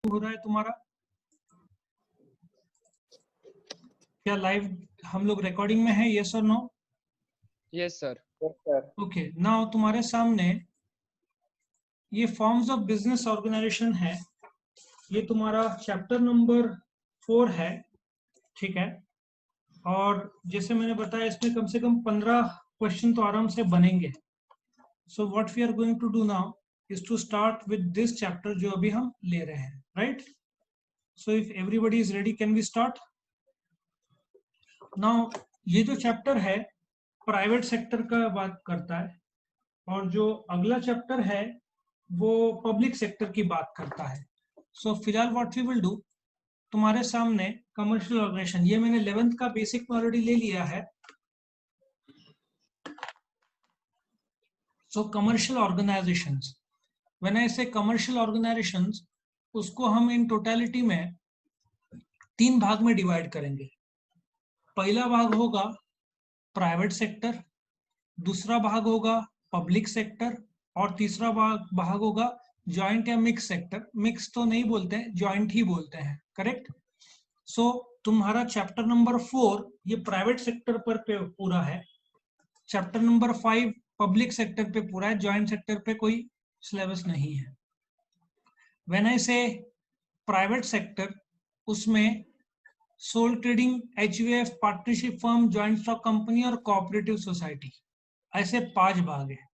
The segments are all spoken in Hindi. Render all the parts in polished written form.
हो रहा है तुम्हारा? क्या लाइव हम लोग रिकॉर्डिंग में है? यस और no? Yes sir. Okay, now तुम्हारे सामने ये फॉर्म्स ऑफ बिजनेस ऑर्गेनाइजेशन है। ये तुम्हारा चैप्टर नंबर 4 है, ठीक है। और जैसे मैंने बताया इसमें कम से कम 15 क्वेश्चन तो आराम से बनेंगे। So what we are going to do now is to start with this chapter जो अभी हम ले रहे हैं, right? So if everybody is ready, can we start now? ये जो चैप्टर है प्राइवेट सेक्टर का बात करता है, और जो अगला चैप्टर है वो पब्लिक सेक्टर की बात करता है। सो फिलहाल व्हाट वी विल डू, तुम्हारे सामने कमर्शियल ऑर्गेनाइजेशन, ये मैंने 11th का बेसिक में ऑलरेडी ले लिया है। सो कमर्शियल ऑर्गेनाइजेशंस, व्हेन आई से कमर्शियल ऑर्गेनाइजेशंस, उसको हम इन टोटलिटी में 3 भाग में डिवाइड करेंगे। पहला भाग होगा प्राइवेट सेक्टर, दूसरा भाग होगा पब्लिक सेक्टर, और तीसरा भाग होगा जॉइंट या मिक्स सेक्टर। मिक्स तो नहीं बोलते हैं, जॉइंट ही बोलते हैं, करेक्ट? सो तुम्हारा चैप्टर नंबर 4 ये प्राइवेट सेक्टर पर पूरा है, चैप्टर नंबर 5 पब्लिक सेक्टर पे पूरा है, जॉइंट सेक्टर पे कोई सिलेबस नहीं है। When I say private sector, उसमें sole trading, HUF, partnership firm, joint stock company और कोऑपरेटिव सोसाइटी, ऐसे 5 भाग है।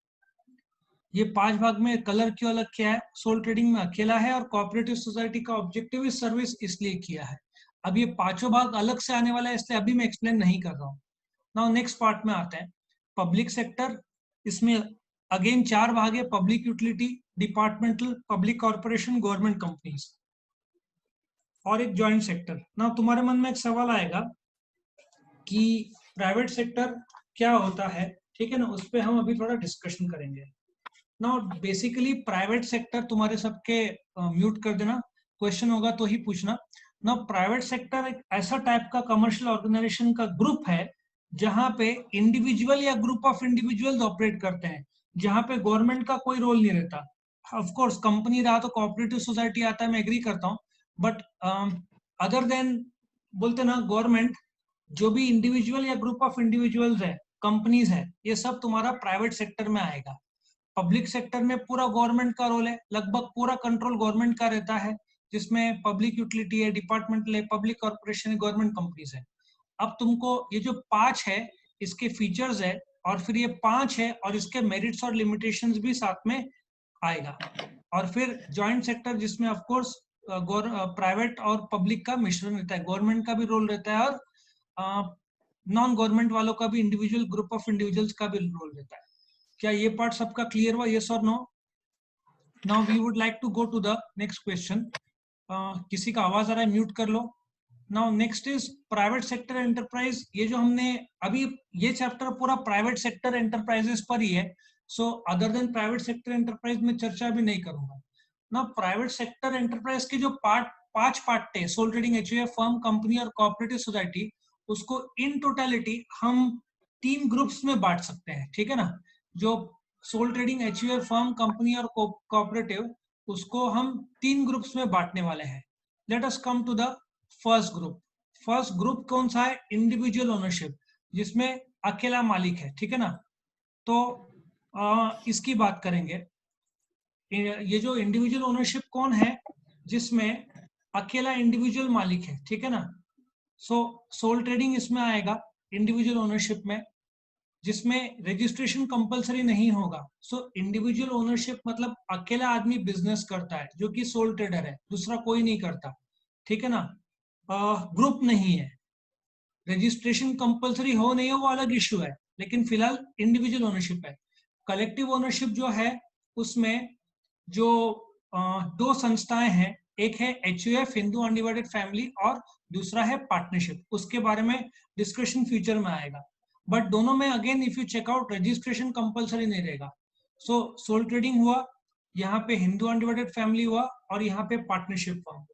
ये 5 भाग में कलर क्यों अलग किया है? सोल ट्रेडिंग में अकेला है, और कोऑपरेटिव सोसाइटी का ऑब्जेक्टिव इज सर्विस, इसलिए किया है। अब ये 5 भाग अलग से आने वाला है, इसलिए अभी मैं एक्सप्लेन नहीं कर रहा हूँ। नाउ नेक्स्ट पार्ट में आते हैं, पब्लिक सेक्टर। इसमें अगेन 4 भाग है, public utility, departmental, public corporation, government companies, और एक जॉइंट सेक्टर। नाउ तुम्हारे मन में एक सवाल आएगा कि प्राइवेट सेक्टर क्या होता है, ठीक है ना? उस पर हम अभी थोड़ा डिस्कशन करेंगे। नाउ बेसिकली प्राइवेट सेक्टर, तुम्हारे सबके म्यूट कर देना, क्वेश्चन होगा तो ही पूछना। नाउ प्राइवेट सेक्टर एक ऐसा टाइप का कमर्शियल ऑर्गेनाइजेशन का ग्रुप है जहां पे इंडिविजुअल या ग्रुप ऑफ इंडिविजुअल्स ऑपरेट करते हैं, जहां पे गवर्नमेंट का कोई रोल नहीं रहता। ऑफ कोर्स कंपनी रहा तो कोऑपरेटिव सोसाइटी आता है, मैं एग्री करता हूँ, बट अदर देन बोलते ना गवर्नमेंट, जो भी इंडिविजुअल या ग्रुप ऑफ इंडिविजुअल्स है, कंपनीज है, ये सब तुम्हारा प्राइवेट सेक्टर में आएगा। पब्लिक सेक्टर में पूरा गवर्नमेंट का रोल है, लगभग पूरा कंट्रोल गवर्नमेंट का रहता है, जिसमें पब्लिक यूटिलिटी है, डिपार्टमेंटल है, पब्लिक कॉर्पोरेशन है, गवर्नमेंट कंपनीज है। अब तुमको ये जो 5 है इसके फीचर्स है, और फिर ये 5 है और इसके मेरिट्स और लिमिटेशंस भी साथ में आएगा। और फिर जॉइंट सेक्टर, जिसमें ऑफ कोर्स प्राइवेट और पब्लिक का मिश्रण रहता है, गवर्नमेंट का भी रोल रहता है और नॉन गवर्नमेंट वालों का भी, इंडिविजुअल ग्रुप ऑफ इंडिविजुअल्स का भी रोल रहता है। क्या ये पार्ट सबका क्लियर हुआ? यस और no? Now we would like to go to the next question. किसी का आवाज आ रहा है? म्यूट कर लो। Now next is private sector enterprise. ये जो हमने अभी, ये चैप्टर पूरा प्राइवेट सेक्टर एंटरप्राइजेस पर ही है, so other than private sector enterprise में चर्चा भी नहीं करूंगा। नाउ प्राइवेट सेक्टर एंटरप्राइज के जो 5 पार्ट थे, sole trading, HUF, firm, company और कोऑपरेटिव सोसाइटी, उसको इन टोटलिटी हम 3 ग्रुप्स में बांट सकते हैं, ठीक है ना? जो sole trading, HUF, firm, company और कोऑपरेटिव, उसको हम 3 ग्रुप्स में बांटने वाले हैं। Let us come to the first group. First group कौन सा है? इंडिविजुअल ओनरशिप, जिसमें अकेला मालिक है, ठीक है ना? तो इसकी बात करेंगे। ये जो इंडिविजुअल ओनरशिप कौन है? जिसमें अकेला इंडिविजुअल मालिक है, ठीक है ना? सो सोल ट्रेडिंग इसमें आएगा इंडिविजुअल ओनरशिप में, जिसमें रजिस्ट्रेशन कंपलसरी नहीं होगा। सो इंडिविजुअल ओनरशिप मतलब अकेला आदमी बिजनेस करता है, जो कि सोल ट्रेडर है, दूसरा कोई नहीं करता, ठीक है ना? ग्रुप नहीं है। रजिस्ट्रेशन कंपलसरी हो नहीं हो वो अलग इश्यू है, लेकिन फिलहाल इंडिविजुअल ओनरशिप है। कलेक्टिव ओनरशिप जो है, उसमें जो 2 संस्थाएं हैं, एक है एचयूएफ, हिंदू अनडिवाइडेड फैमिली, और दूसरा है पार्टनरशिप। उसके बारे में डिस्कशन फ्यूचर में आएगा, बट दोनों में again if you check out, registration compulsory नहीं रहेगा। सो सोल ट्रेडिंग हुआ, यहाँ पे हिंदू अनडिवाइडेड फैमिली हुआ, और यहाँ पे पार्टनरशिप हुआ।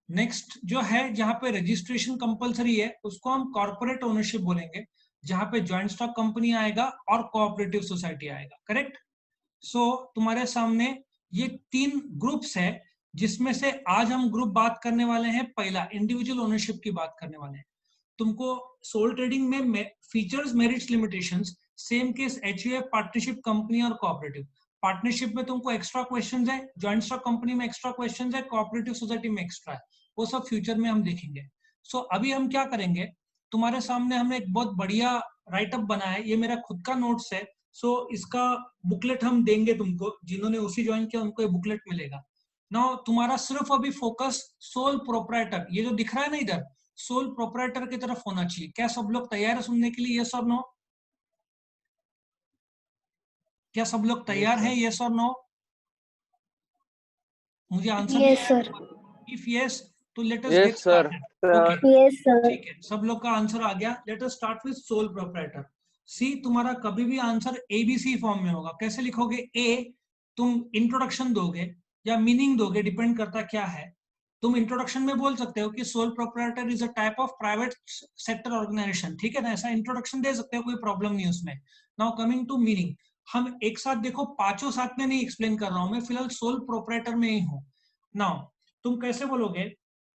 नेक्स्ट जो है, जहां पे रजिस्ट्रेशन कंपलसरी है, उसको हम कॉर्पोरेट ओनरशिप बोलेंगे, जहां पे ज्वाइंट स्टॉक कंपनी आएगा और कोऑपरेटिव सोसाइटी आएगा, करेक्ट? सो तुम्हारे सामने ये 3 ग्रुप्स है जिसमें से आज हम ग्रुप बात करने वाले हैं, पहला इंडिविजुअल ओनरशिप की बात करने वाले हैं। तुमको सोल ट्रेडिंग में features, merits, limitations, same case HUF, partnership, company और कोऑपरेटिव। पार्टनरशिप में तुमको एक्स्ट्रा क्वेश्चंस है, जॉइंट स्टॉक कंपनी में एक्स्ट्रा क्वेश्चंस है, कोऑपरेटिव सोसाइटी में एक्स्ट्रा है, वो सब फ्यूचर में हम देखेंगे। सो अभी हम क्या करेंगे, तुम्हारे सामने हमने एक बहुत बढ़िया राइटअप बनाया है, ये मेरा खुद का नोट्स है। सो इसका बुकलेट हम देंगे तुमको, जिन्होंने उसी ज्वाइन किया उनको ये बुकलेट मिलेगा। नाउ तुम्हारा सिर्फ अभी फोकस सोल प्रोप्राइटर, ये जो दिख रहा है ना इधर, सोल प्रोप्राइटर की तरफ होना चाहिए। क्या सब लोग तैयार है सुनने के लिए? यस और नो? क्या सब लोग तैयार हैं? यस और नो? मुझे आंसर नहीं Yes, आया। sir. इफ यस तो let us gate Yes, sir. Started. Okay, Yes, sir. ठीक है, सब लोग का आंसर आ गया। Let us start with sole proprietor. See, तुम्हारा कभी भी आंसर एबीसी फॉर्म में होगा। कैसे लिखोगे? ए, तुम इंट्रोडक्शन दोगे या मीनिंग दोगे, डिपेंड करता क्या है। तुम इंट्रोडक्शन में बोल सकते हो कि sole proprietor is a type of private sector organisation, ठीक है ना, ऐसा इंट्रोडक्शन दे सकते हो, कोई प्रॉब्लम नहीं उसमें। नाउ कमिंग टू मीनिंग, हम एक साथ देखो, पांचों साथ में नहीं एक्सप्लेन कर रहा हूं मैं, फिलहाल सोल प्रोप्राइटर में ही हूं। नाउ तुम कैसे बोलोगे?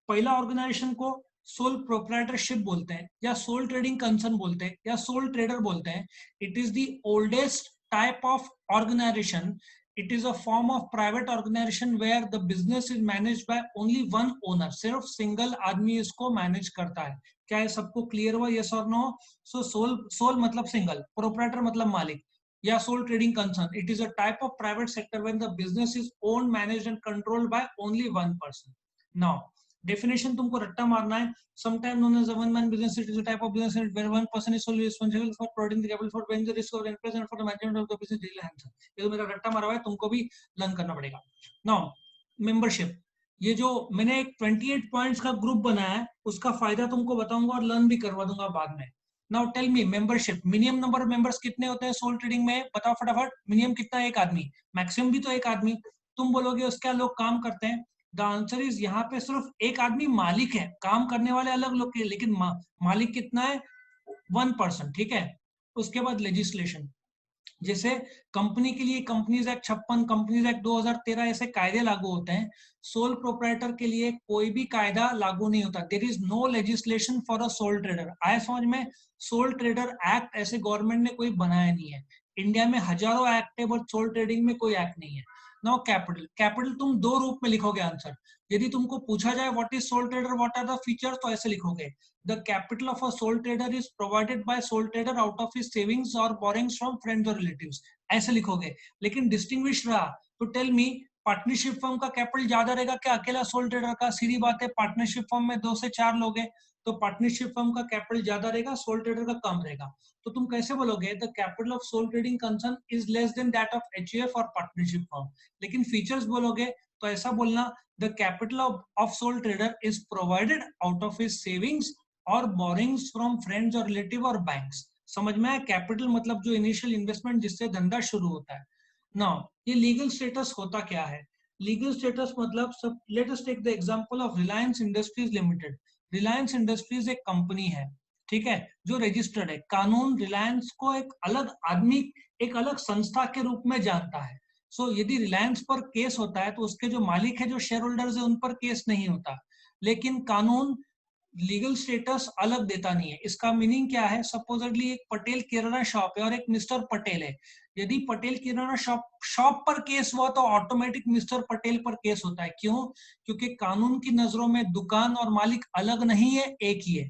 पहला ऑर्गेनाइजेशन को सोल प्रोप्राइटरशिप बोलते हैं, या सोल ट्रेडिंग कंसर्न बोलते हैं, या सोल ट्रेडर बोलते हैं। It is the oldest type of organisation. It is a form of private organisation where the business is manage by only one owner. सिर्फ सिंगल आदमी इसको मैनेज करता है। क्या ये सबको क्लियर हुआ? यस और नो? सो सोल, सोल मतलब सिंगल, प्रोप्राइटर मतलब मालिक, या sole trading concern, it is a type of private sector when the business is owned, managed and controlled by only one person. Now definition तुमको रट्टा मारना है। Sometime known as a one-man business, it is a type of business where one person is solely responsible for providing the capital, for paying the risk of enterprise and for the management of the business daily hands. ये तो मेरा रट्टा मारा हुआ है, तुमको भी लर्न करना पड़ेगा। Now, membership, ये जो मैंने एक 28 पॉइंट्स का ग्रुप बनाया है, उसका फायदा तुमको बताऊंगा और लर्न भी करवा दूंगा बाद में। Now tell me, membership, minimum number of members कितने होते हैं सोल ट्रेडिंग में? बताओ फटाफट, मिनिमम कितना है? एक आदमी, मैक्सिमम भी तो एक आदमी। तुम बोलोगे उसके लोग काम करते हैं, द आंसर इज यहाँ पे सिर्फ एक आदमी मालिक है, काम करने वाले अलग लोग के, लेकिन मालिक कितना है? 1%, ठीक है। उसके बाद लेजिस्लेशन, जैसे कंपनी के लिए कंपनीज एक्ट 56, कंपनीज एक्ट 2013 ऐसे कायदे लागू होते हैं। सोल प्रोप्राइटर के लिए कोई भी कायदा लागू नहीं होता। There is no legislation for a sole trader. आया समझ में? सोल ट्रेडर एक्ट ऐसे गवर्नमेंट ने कोई बनाया नहीं है। इंडिया में हजारों एक्ट है, बट सोल ट्रेडिंग में कोई एक्ट नहीं है। नाउ कैपिटल, कैपिटल तुम दो रूप में लिखोगे आंसर। यदि तुमको पूछा जाए what is sole trader, what are the features, तो ऐसे लिखोगे, the capital of a sole trader is provided by sole trader out of his savings or borrowings from friends or relatives, ऐसे लिखोगे। लेकिन डिस्टिंग्विश रहा तो टेल मी, पार्टनरशिप फर्म का कैपिटल ज्यादा रहेगा क्या अकेला सोल ट्रेडर का? सीधी बात है, पार्टनरशिप फर्म में 2 से 4 लोग हैं, तो पार्टनरशिप फर्म का कैपिटल ज्यादा रहेगा, सोल ट्रेडर का कम रहेगा। तो तुम कैसे बोलोगे? The capital of sole trading concern is less than that of HUF और पार्टनरशिप फर्म। लेकिन फीचर्स बोलोगे तो ऐसा बोलना, the capital of sole trader is provided out of his savings और बोरिंग्स फ्रॉम फ्रेंड्स और रिलेटिव और बैंक्स। समझ में आया? कैपिटल मतलब जो इनिशियल इन्वेस्टमेंट जिससे धंधा शुरू होता है। नाउ ये लीगल स्टेटस होता क्या है? लीगल स्टेटस मतलब, सब let us take the example of Reliance Industries Limited. Reliance Industries एक कंपनी है, ठीक है, जो रजिस्टर्ड है। कानून रिलायंस को एक अलग आदमी, एक अलग संस्था के रूप में जानता है। सो यदि रिलायंस पर केस होता है तो उसके जो मालिक है, जो शेयर होल्डर्स है, उन पर केस नहीं होता। लेकिन कानून लीगल स्टेटस अलग देता नहीं है। इसका मीनिंग क्या है? सपोजली एक पटेल किराना शॉप है और एक मिस्टर पटेल है। यदि पटेल किराना शॉप पर केस हुआ तो ऑटोमेटिक मिस्टर पटेल पर केस होता है। क्यों? क्योंकि कानून की नजरों में दुकान और मालिक अलग नहीं है, एक ही है।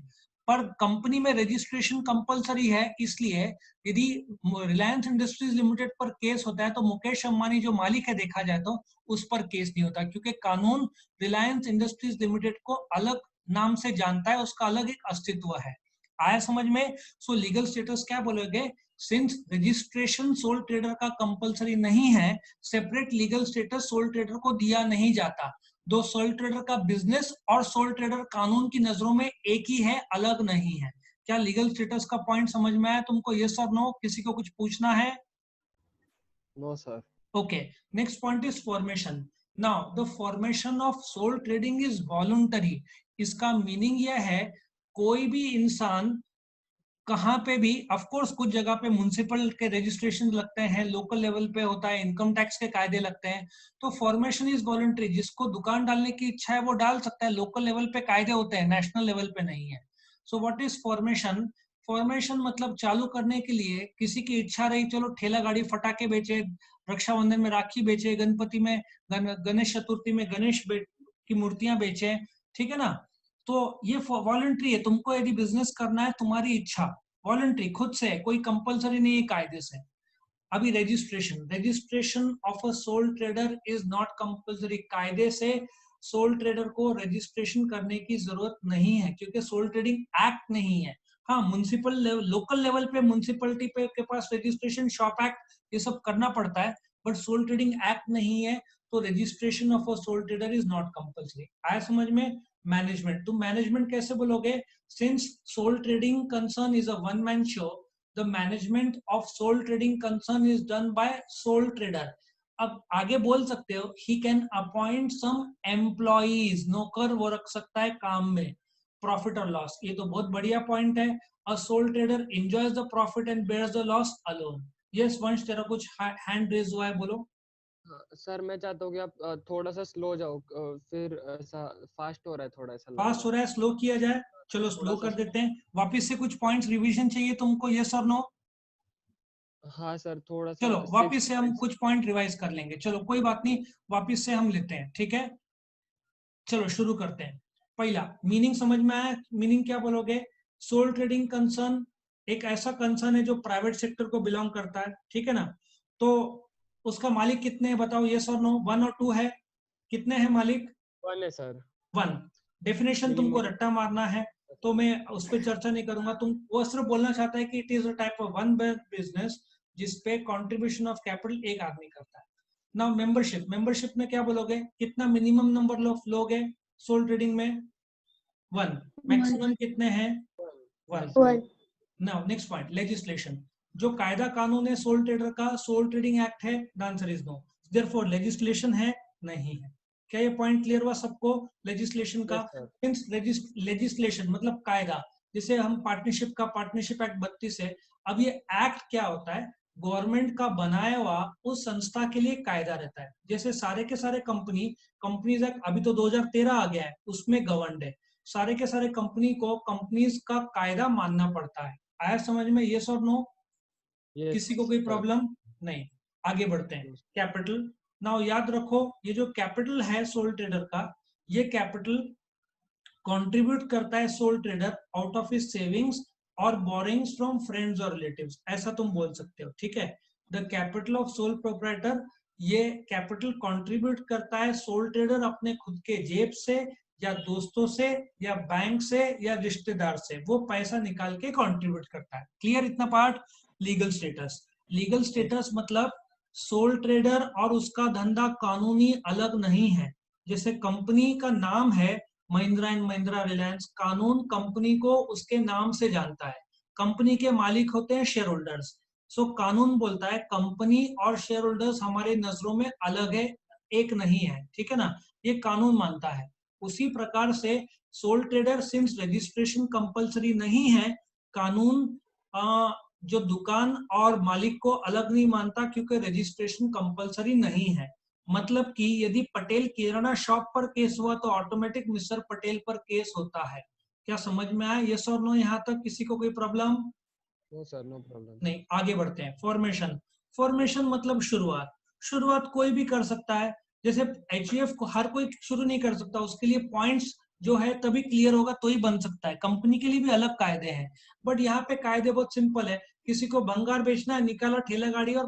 पर कंपनी में रजिस्ट्रेशन कंपलसरी है, इसलिए यदि रिलायंस इंडस्ट्रीज लिमिटेड पर केस होता है तो मुकेश अंबानी जो मालिक है, देखा जाए तो उस पर केस नहीं होता, क्योंकि कानून रिलायंस इंडस्ट्रीज लिमिटेड को अलग नाम से जानता है, उसका अलग एक अस्तित्व है। आया समझ में? सो लीगल स्टेटस क्या बोलोगे? सिंस रजिस्ट्रेशन सोल ट्रेडर का कंपलसरी नहीं है, separate legal status soul trader को दिया नहीं जाता। दो सोल ट्रेडर का बिजनेस और सोल ट्रेडर कानून की नजरों में एक ही है, अलग नहीं है। क्या लीगल स्टेटस का पॉइंट समझ में आया तुमको? यस और नो? किसी को कुछ पूछना है? No, sir. Okay, next point is formation. Now the formation of sole trading is voluntary. इसका मीनिंग यह है, कोई भी इंसान कहाँ पे भी ऑफ कोर्स कुछ जगह पे म्युनिसिपल के रजिस्ट्रेशन लगते हैं, लोकल लेवल पे होता है, इनकम टैक्स के कायदे लगते हैं, तो फॉर्मेशन इज वॉलंटरी। जिसको दुकान डालने की इच्छा है वो डाल सकता है, लोकल लेवल पे कायदे होते हैं, नेशनल लेवल पे नहीं है। So what is formation? Formation मतलब चालू करने के लिए किसी की इच्छा रही, चलो ठेला गाड़ी फटाके बेचे, रक्षाबंधन में राखी बेचे, गणपति में गणेश चतुर्थी में गणेश की मूर्तियां बेचे, ठीक है ना। तो ये वॉलंटरी है, तुमको यदि बिजनेस करना है तुम्हारी इच्छा, वॉलंटरी खुद से, कोई कंपलसरी नहीं है कायदे से। अभी registration, registration of a sole trader is not compulsory. कायदे से सोल ट्रेडर को रजिस्ट्रेशन करने की जरूरत नहीं है, क्योंकि सोल ट्रेडिंग एक्ट नहीं है। हाँ, म्युनिसिपल लेवल, लोकल लेवल पे म्युनिसिपलिटी पे के पास रजिस्ट्रेशन, शॉप एक्ट, ये सब करना पड़ता है, बट सोल ट्रेडिंग एक्ट नहीं है, तो registration of a sole trader is not compulsory. आया समझ में? मैनेजमेंट, तुम मैनेजमेंट कैसे बोलोगे? Since sole trading concern is a one man show, the management of sole trading concern is done by sole trader. अब आगे बोल सकते हो he can appoint some employees, नौकर वो रख सकता है काम में, प्रॉफिट और लॉस, ये तो बहुत बढ़िया पॉइंट है। a sole trader enjoys the profit and bears the loss alone. yes वंश, तेरा कुछ हैंड रेज हुआ है, बोलो। सर मैं चाहता हूँ कि आप थोड़ा सा स्लो जाओ, फिर ऐसा फास्ट हो रहा है, थोड़ा ऐसा लग फास्ट रहा हो रहा है, स्लो किया जाए? चलो थोड़ा स्लो सा कर देते हैं। वापिस से कुछ पॉइंट्स रिवीजन चाहिए तुमको, यस और नो? हाँ सर, थोड़ा सा चलो सिक्स वापिस से हम पॉइंट्स। कुछ पॉइंट रिवाइज कर लेंगे, चलो कोई बात नहीं, वापिस से हम लेते हैं, ठीक है। चलो शुरू करते हैं। पहला मीनिंग समझ में आया? मीनिंग क्या बोलोगे? सोल ट्रेडिंग कंसर्न एक ऐसा कंसर्न है जो प्राइवेट सेक्टर को बिलोंग करता है, ठीक है ना। तो उसका मालिक कितने हैं बताओ, यस और नो, वन और टू है? कितने हैं मालिक? वन है सर। वन। डेफिनेशन तुमको मिनिमम। रट्टा मारना है, तो मैं उस पर चर्चा नहीं करूंगा। तुम वो सिर्फ बोलना चाहता है कि it is a type of one business जिसपे कंट्रीब्यूशन ऑफ कैपिटल एक आदमी करता है। नाउ मेंबरशिप, मेंबरशिप में क्या बोलोगे? कितना मिनिमम नंबर ऑफ लोग है सोल ट्रेडिंग में? वन। मैक्सिमम कितने हैं? One. Maximum. Now next point, legislation. जो कायदा कानून है सोल ट्रेडर का, सोल ट्रेडिंग एक्ट है? The answer is no. Therefore legislation है? नहीं है। क्या ये पॉइंट क्लियर हुआ सबको लेजिस्लेशन का? Yes sir. मींस लेजिस्लेशन मतलब कायदा। जैसे हम पार्टनरशिप का, पार्टनरशिप एक्ट 32 है। अब ये एक्ट क्या होता है? गवर्नमेंट का बनाया हुआ उस संस्था के लिए कायदा रहता है। जैसे सारे के सारे कंपनीज एक्ट अभी तो 2013 आ गया है, उसमें गवर्नड है। सारे के सारे कंपनी को कंपनीज का कायदा मानना पड़ता है। आया समझ में, यस और नो? यस किसी को कोई सर। प्रॉब्लम नहीं? आगे बढ़ते हैं। कैपिटल, नाउ याद रखो, ये जो कैपिटल है सोल ट्रेडर का, ये कैपिटल कंट्रीब्यूट करता है sole trader out of his savings और बोरिंग्स फ्रॉम फ्रेंड्स और रिलेटिव्स, ऐसा तुम बोल सकते हो, ठीक है। The capital of sole proprietor, ये कैपिटल कंट्रीब्यूट करता है सोल ट्रेडर अपने खुद के जेब से या दोस्तों से या बैंक से या रिश्तेदार से, वो पैसा निकाल के कंट्रीब्यूट करता है। क्लियर इतना part? Legal status, legal status मतलब सोल ट्रेडर और उसका धंधा कानूनी अलग नहीं है। जैसे कंपनी का नाम है महिंद्रा एंड महिंद्रा रिलायंस, कानून कंपनी को उसके नाम से जानता है। कंपनी के मालिक होते हैं शेयर होल्डर्स। सो कानून बोलता है कंपनी और शेयर होल्डर्स हमारे नजरों में अलग है, एक नहीं है, ठीक है ना। ये कानून मानता है। उसी प्रकार से soul trader since registration compulsory नहीं है, कानून जो दुकान और मालिक को अलग नहीं मानता, क्योंकि रजिस्ट्रेशन कंपलसरी नहीं है। मतलब कि यदि पटेल किराना शॉप पर केस हुआ तो ऑटोमेटिक मिस्टर पटेल पर केस होता है। क्या समझ में आया, यस और नो? यहाँ तक किसी को कोई problem no sir, no problem. नहीं? आगे बढ़ते हैं। फॉर्मेशन, फॉर्मेशन मतलब शुरुआत। शुरुआत कोई भी कर सकता है। जैसे एचयूएफ को हर कोई शुरू नहीं कर सकता, उसके लिए पॉइंट्स जो है तभी क्लियर होगा तो ही बन सकता है। कंपनी के लिए भी अलग कायदे हैं, बट यहाँ पे कायदे बहुत सिंपल है। किसी को भंगार बेचना है, निकाला ठेला गाड़ी और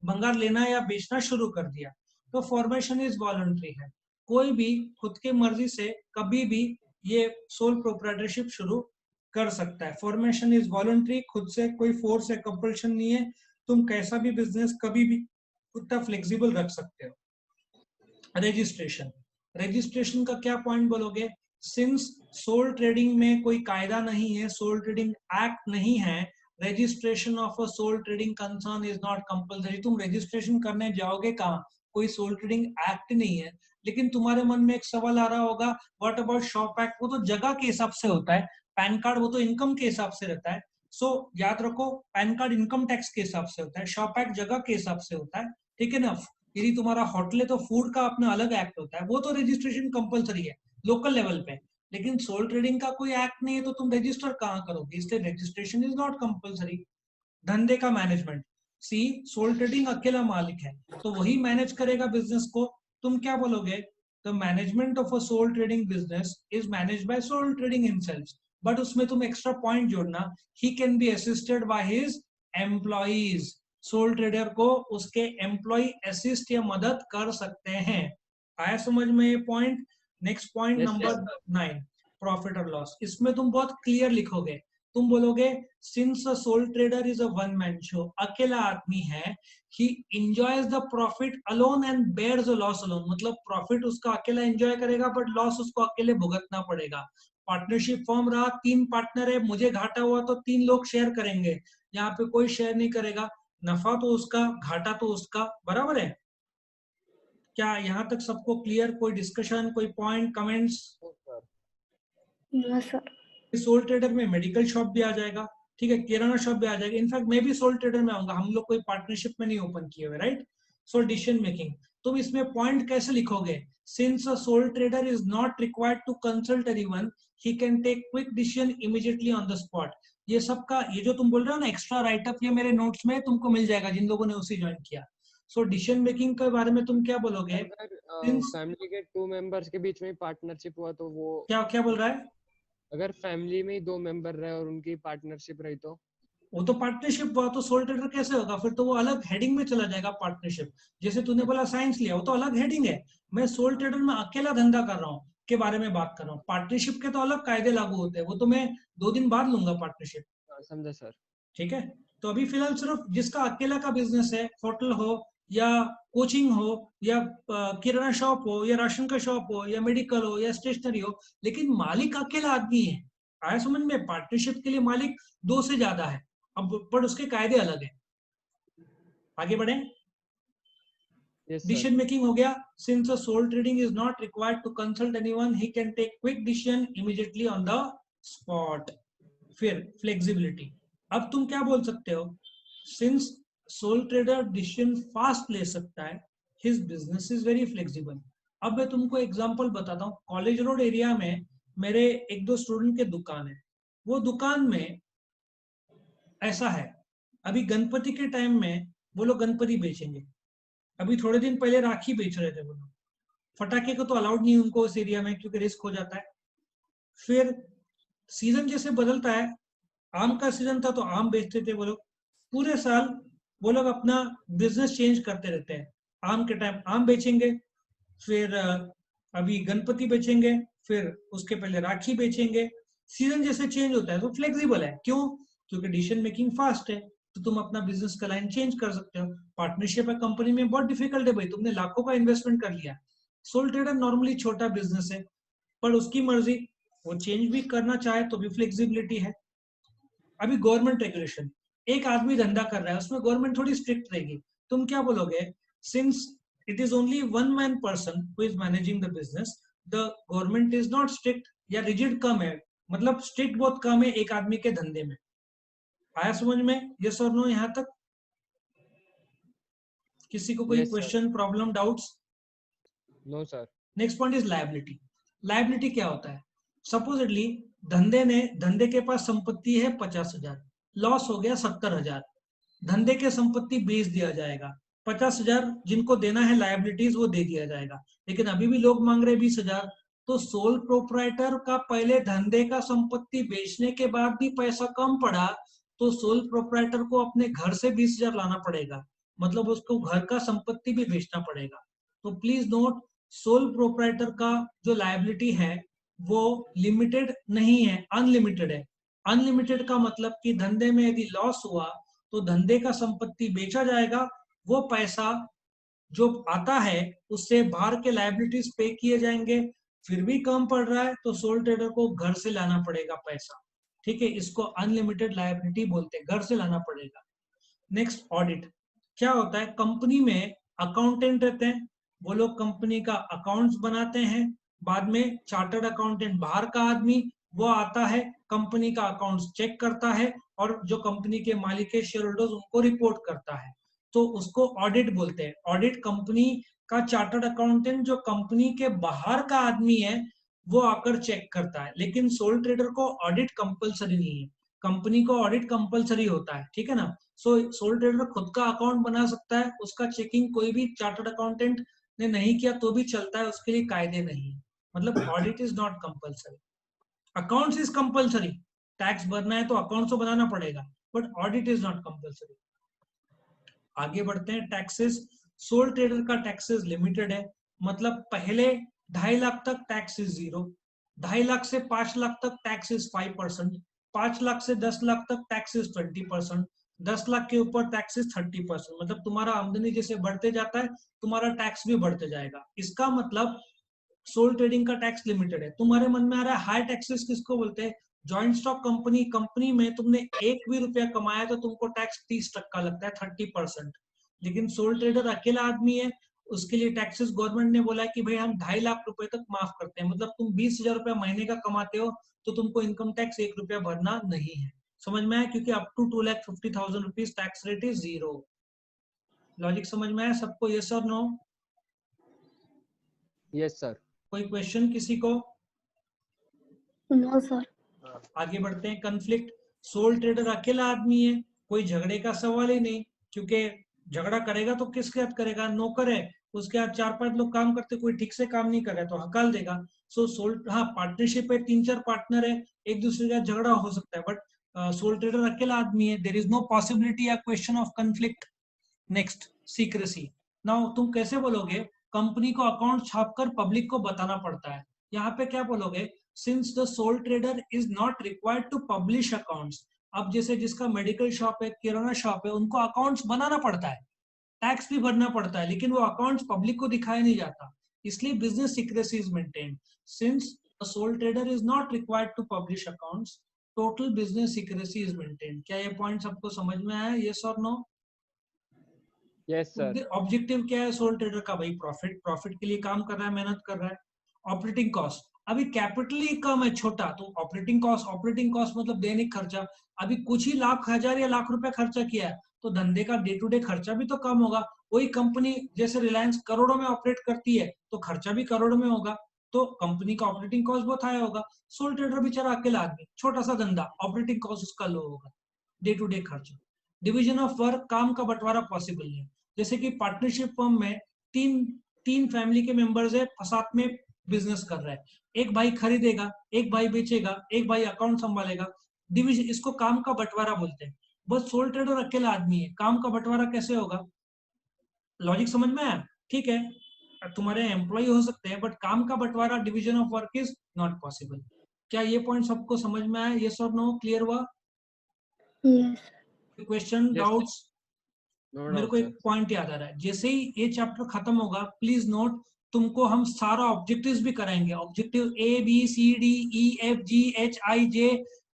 भंगार लेना या बेचना शुरू कर दिया, तो फॉर्मेशन इज वॉलंटरी है। कोई भी खुद के मर्जी से कभी भी ये सोल प्रोप्राइटरशिप शुरू कर सकता है। फॉर्मेशन इज वॉलंटरी, खुद से कोई फोर्स या कंपल्शन नहीं है। तुम कैसा भी बिजनेस कभी भी उतना फ्लेक्सिबल रख सकते हो। रजिस्ट्रेशन, रजिस्ट्रेशन का क्या पॉइंट बोलोगे? सिंस सोल ट्रेडिंग में कोई कायदा नहीं है, सोल ट्रेडिंग एक्ट नहीं है, registration of a sole trading concern is not compulsory. तुम रजिस्ट्रेशन करने जाओगे कहाँ? कोई सोल ट्रेडिंग एक्ट नहीं है। लेकिन तुम्हारे मन में एक सवाल आ रहा होगा, व्हाट अबाउट शॉप एक्ट? वो तो जगह के हिसाब से होता है। पैन कार्ड वो तो इनकम के हिसाब से रहता है। सो याद रखो, पैन कार्ड इनकम टैक्स के हिसाब से होता है, शॉप एक्ट जगह के हिसाब से होता है, ठीक है ना। यदि तुम्हारा होटल है तो फूड का अपना अलग एक्ट होता है, वो तो रजिस्ट्रेशन कंपलसरी है लोकल लेवल पे। लेकिन सोल ट्रेडिंग का कोई एक्ट नहीं है, तो तुम रजिस्टर कहाँ करोगे, इसलिए रजिस्ट्रेशन इज नॉट कंपलसरी। धंधे का मैनेजमेंट, सी सोल ट्रेडिंग अकेला मालिक है तो वही मैनेज करेगा बिजनेस को। तुम क्या बोलोगे, the management of a sole trading business is manage by sole trading himself. But उसमें तुम एक्स्ट्रा पॉइंट जोड़ना, he can be assisted by his employees. Sole trader को उसके एम्प्लॉय असिस्ट या मदद कर सकते हैं। आया समझ में ये point. Next point yes number sir. 9, profit और लॉस। इसमें तुम बहुत क्लियर लिखोगे, तुम बोलोगे since a sole trader is a one man show, अकेला आदमी है, he enjoys the profit alone and bears the loss alone। मतलब प्रॉफिट उसका अकेला एंजॉय करेगा बट लॉस उसको अकेले भुगतना पड़ेगा। पार्टनरशिप फॉर्म रहा, 3 पार्टनर है, मुझे घाटा हुआ तो 3 लोग शेयर करेंगे, यहाँ पे कोई शेयर नहीं करेगा, नफा तो उसका घाटा तो उसका, बराबर है। क्या यहाँ तक सबको क्लियर, कोई डिस्कशन, कोई point, comments? No sir. Sole trader में मेडिकल शॉप भी आ जाएगा, ठीक है, किराना शॉप भी आ जाएगा। इनफैक्ट मैं भी सोल ट्रेडर में आऊंगा, हम लोग कोई पार्टनरशिप में नहीं ओपन किए हुए, राइट। सो डिसीजन मेकिंग, तुम इसमें पॉइंट कैसे लिखोगे, since a sole trader is not required to consult anyone, he can take quick decision immediately on the spot. ये सबका, ये जो तुम बोल रहे हो ना एक्स्ट्रा राइटअप, ये मेरे नोट्स में तुमको मिल जाएगा जिन लोगों ने उसी ज्वाइन किया। सो डिसीजन मेकिंग के बारे में तुम क्या बोलोगे? अगर फैमिली के 2 मेंबर्स के बीच में पार्टनरशिप हुआ तो वो, क्या क्या बोल रहा है? अगर फैमिली में ही 2 मेंबर रहे और उनकी पार्टनरशिप रही तो? वो तो पार्टनरशिप हुआ, तो सोल ट्रेडर कैसे होगा फिर, तो वो अलग हेडिंग में चला जाएगा पार्टनरशिप। जैसे तूने बोला साइंस लिया, वो तो अलग हेडिंग है। मैं सोल ट्रेडर में अकेला धंधा कर रहा हूँ के बारे में बात कर रहा हूँ। पार्टनरशिप के तो अलग कायदे लागू होते हैं, वो तो मैं 2 दिन बाद लूंगा पार्टनरशिप, समझा सर। ठीक है। तो अभी फिलहाल सिर्फ जिसका अकेला का बिजनेस है, होटल हो या कोचिंग हो या किराना शॉप हो या राशन का शॉप हो या मेडिकल हो या स्टेशनरी हो, लेकिन मालिक अकेला आदमी है। आया समझ में? पार्टनरशिप के लिए मालिक 2 से ज्यादा है, अब पर उसके कायदे अलग है। आगे बढ़े। Yes sir. डिसीजन मेकिंग हो गया, since a sole trading is not required to consult anyone, he can take quick decision immediately on the spot. फिर फ्लेक्सिबिलिटी, अब तुम क्या बोल सकते हो, since sole trader decision fast ले सकता है, his business is very flexible. अब मैं तुमको एग्जांपल बताता हूँ, कॉलेज रोड एरिया में मेरे 1-2 स्टूडेंट के दुकान है। वो दुकान में ऐसा है, अभी गणपति के टाइम में वो लोग गणपति बेचेंगे, अभी थोड़े दिन पहले राखी बेच रहे थे वो लोग। फटाके को तो अलाउड नहीं उनको उस एरिया में क्योंकि रिस्क हो जाता है। फिर सीजन जैसे बदलता है, आम का सीजन था तो आम बेचते थे वो लोग, पूरे साल वो लोग अपना बिजनेस चेंज करते रहते हैं। आम के टाइम आम बेचेंगे, फिर अभी गणपति बेचेंगे, फिर उसके पहले राखी बेचेंगे। सीजन जैसे चेंज होता है तो फ्लेक्सिबल है, क्यों? क्योंकि डिसीजन मेकिंग फास्ट है, तो तुम अपना बिजनेस का लाइन चेंज कर सकते हो। पार्टनरशिप है कंपनी में बहुत डिफिकल्ट है भाई, तुमने लाखों का इन्वेस्टमेंट कर लिया। सोल ट्रेडर नॉर्मली छोटा बिजनेस है, पर उसकी मर्जी, वो चेंज भी करना चाहे तो भी फ्लेक्सिबिलिटी है। अभी गवर्नमेंट रेगुलेशन, एक आदमी धंधा कर रहा है उसमें गवर्नमेंट थोड़ी स्ट्रिक्ट रहेगी। तुम क्या बोलोगे, since it is only one man person who is managing the business, the government is not strict, या रिजिड कम है, मतलब स्ट्रिक्ट बहुत कम है एक आदमी के धंधे में। आया समझ में? यस और नो यहाँ तक? किसी को कोई yes sir. Question, problem, doubts? No sir. Next point is liability. Liability क्या होता है, सपोजिटली धंधे के पास संपत्ति है 50,000, लॉस हो गया 70,000, धंधे के संपत्ति बेच दिया जाएगा, 50,000 जिनको देना है लायबिलिटीज वो दे दिया जाएगा, लेकिन अभी भी लोग मांग रहे 20,000। तो सोल प्रोप्राइटर का पहले धंधे का संपत्ति बेचने के बाद भी पैसा कम पड़ा, तो सोल प्रोप्राइटर को अपने घर से 20,000 लाना पड़ेगा, मतलब उसको घर का संपत्ति भी बेचना पड़ेगा। तो प्लीज नोट, सोल प्रोप्राइटर का जो लायबिलिटी है वो लिमिटेड नहीं है, अनलिमिटेड है। अनलिमिटेड का मतलब कि धंधे में यदि लॉस हुआ तो धंधे का संपत्ति बेचा जाएगा, वो पैसा जो आता है उससे बाहर के लायबिलिटीज पे किए जाएंगे, फिर भी कम पड़ रहा है तो सोल ट्रेडर को घर से लाना पड़ेगा पैसा, ठीक है। इसको अनलिमिटेड लायबिलिटी बोलते हैं, घर से लाना पड़ेगा। नेक्स्ट ऑडिट, क्या होता है, कंपनी में अकाउंटेंट रहते हैं, वो लोग कंपनी का अकाउंट्स बनाते हैं, बाद में चार्टर्ड अकाउंटेंट बाहर का आदमी वो आता है, कंपनी का अकाउंट्स चेक करता है और जो कंपनी के मालिक के शेयर होल्डर्स उनको रिपोर्ट करता है, तो उसको ऑडिट बोलते हैं। ऑडिट कंपनी का चार्टर्ड अकाउंटेंट जो कंपनी के बाहर का आदमी है वो आकर चेक करता है, लेकिन सोल ट्रेडर को ऑडिट कंपलसरी नहीं है, कंपनी को ऑडिट कंपलसरी होता है, ठीक है ना। सो सोल ट्रेडर खुद का अकाउंट बना सकता है, उसका चेकिंग कोई भी चार्टर्ड अकाउंटेंट ने नहीं किया तो भी चलता है, उसके लिए कायदे नहीं है, मतलब audit is not compulsory. Accounts is compulsory, tax भरना है तो अकाउंट्स तो बनाना पड़ेगा, but audit is not compulsory. आगे बढ़ते हैं, टैक्सेस। सोल ट्रेडर का टैक्सेस लिमिटेड है, मतलब पहले 2.5 लाख तक टैक्स इज 0, 2.5 लाख से 5 लाख तक टैक्स इज 5%, 5 लाख से 10 लाख तक टैक्स इज 20%, 10 लाख के ऊपर टैक्स इज 30%। मतलब तुम्हारा आमदनी जैसे बढ़ते जाता है तुम्हारा टैक्स भी बढ़ते जाएगा। इसका मतलब सोल ट्रेडिंग का टैक्स लिमिटेड है। तुम्हारे मन में आ रहा है हाई टैक्सेस किसको बोलते हैं? जॉइंट स्टॉक कंपनी, कंपनी में तुमने 1 भी रुपया कमाया तो तुमको टैक्स 30% लगता है, 30%। लेकिन सोल ट्रेडर अकेला आदमी है, उसके लिए टैक्सेस गवर्नमेंट ने बोला है कि भाई हम 2.5 लाख रुपए तक माफ करते हैं, मतलब तुम 20,000 रुपया महीने का कमाते हो तो तुमको इनकम टैक्स 1 रुपया भरना नहीं है। समझ में आया? क्योंकि up to 2,50,000 rupees tax rate is 0। Logic समझ में आया सबको? यस और नो? Yes sir. कोई क्वेश्चन किसी को? No sir. आगे बढ़ते हैं, कन्फ्लिक्ट। सोल ट्रेडर अकेला आदमी है, कोई झगड़े का सवाल ही नहीं, क्योंकि झगड़ा करेगा तो किसके साथ करेगा? नौकर है, उसके साथ 4-5 लोग काम करते, कोई ठीक से काम नहीं कर रहा तो हकाल देगा। सो सोल, हाँ पार्टनरशिप है, 3-4 पार्टनर है, एक दूसरे का झगड़ा हो सकता है, बट सोल ट्रेडर अकेला आदमी है, देयर इज नो पॉसिबिलिटी या question of conflict. Next, secrecy. Now तुम कैसे बोलोगे? कंपनी को अकाउंट छापकर पब्लिक को बताना पड़ता है। यहाँ पे क्या बोलोगे? Since the sole trader is not required to publish accounts. अब जैसे जिसका मेडिकल शॉप है, किराना शॉप है, उनको अकाउंट्स बनाना पड़ता है, टैक्स भी भरना पड़ता है, लेकिन वो अकाउंट्स पब्लिक को दिखाया नहीं जाता, इसलिए business secrecy is maintained. Since the sole trader is not required to publish accounts, total business secrecy is maintained. क्या ये पॉइंट सबको समझ में आया? यस और नो? Yes sir. ऑब्जेक्टिव क्या है सोल ट्रेडर का? भाई प्रॉफिट, प्रॉफिट के लिए काम कर रहा है, मेहनत कर रहा है। ऑपरेटिंग कॉस्ट, अभी कैपिटल ही कम है, छोटा, तो ऑपरेटिंग कॉस्ट मतलब दैनिक खर्चा, अभी कुछ ही लाख हजार या लाख रुपए खर्चा किया है तो धंधे का डे टू डे खर्चा भी तो कम होगा। वही कंपनी जैसे रिलायंस करोड़ों में ऑपरेट करती है तो खर्चा भी करोड़ों में होगा, तो कंपनी का ऑपरेटिंग कॉस्ट बहुत हाई होगा। सोल ट्रेडर बेचारा अकेला आदमी, छोटा सा धंधा, ऑपरेटिंग कॉस्ट उसका लो होगा, डे टू डे खर्चा। डिवीजन ऑफ वर्क, काम का बंटवारा पॉसिबल है। जैसे कि पार्टनरशिप फर्म में तीन तीन फैमिली के मेंबर्स है, साथ में बिजनेस कर रहा है, एक भाई खरीदेगा, एक भाई बेचेगा, एक भाई अकाउंट संभालेगा, डिवीजन, इसको काम का बंटवारा बोलते हैं। बस सोल ट्रेडर अकेला आदमी है, काम का बंटवारा कैसे होगा? लॉजिक समझ में आया? ठीक है, तुम्हारे एम्प्लॉय हो सकते हैं बट काम का बंटवारा, division of work is not possible. क्या ये पॉइंट सबको समझ में आया? यस और नो? क्लियर हुआ? Yes. Question, yes doubts? No मेरे डाउट को सर। एक पॉइंट याद आ रहा है, जैसे ही ये चैप्टर खत्म होगा प्लीज नोट, तुमको हम सारा ऑब्जेक्टिव्स भी कराएंगे। Objective A B C D E F G H I J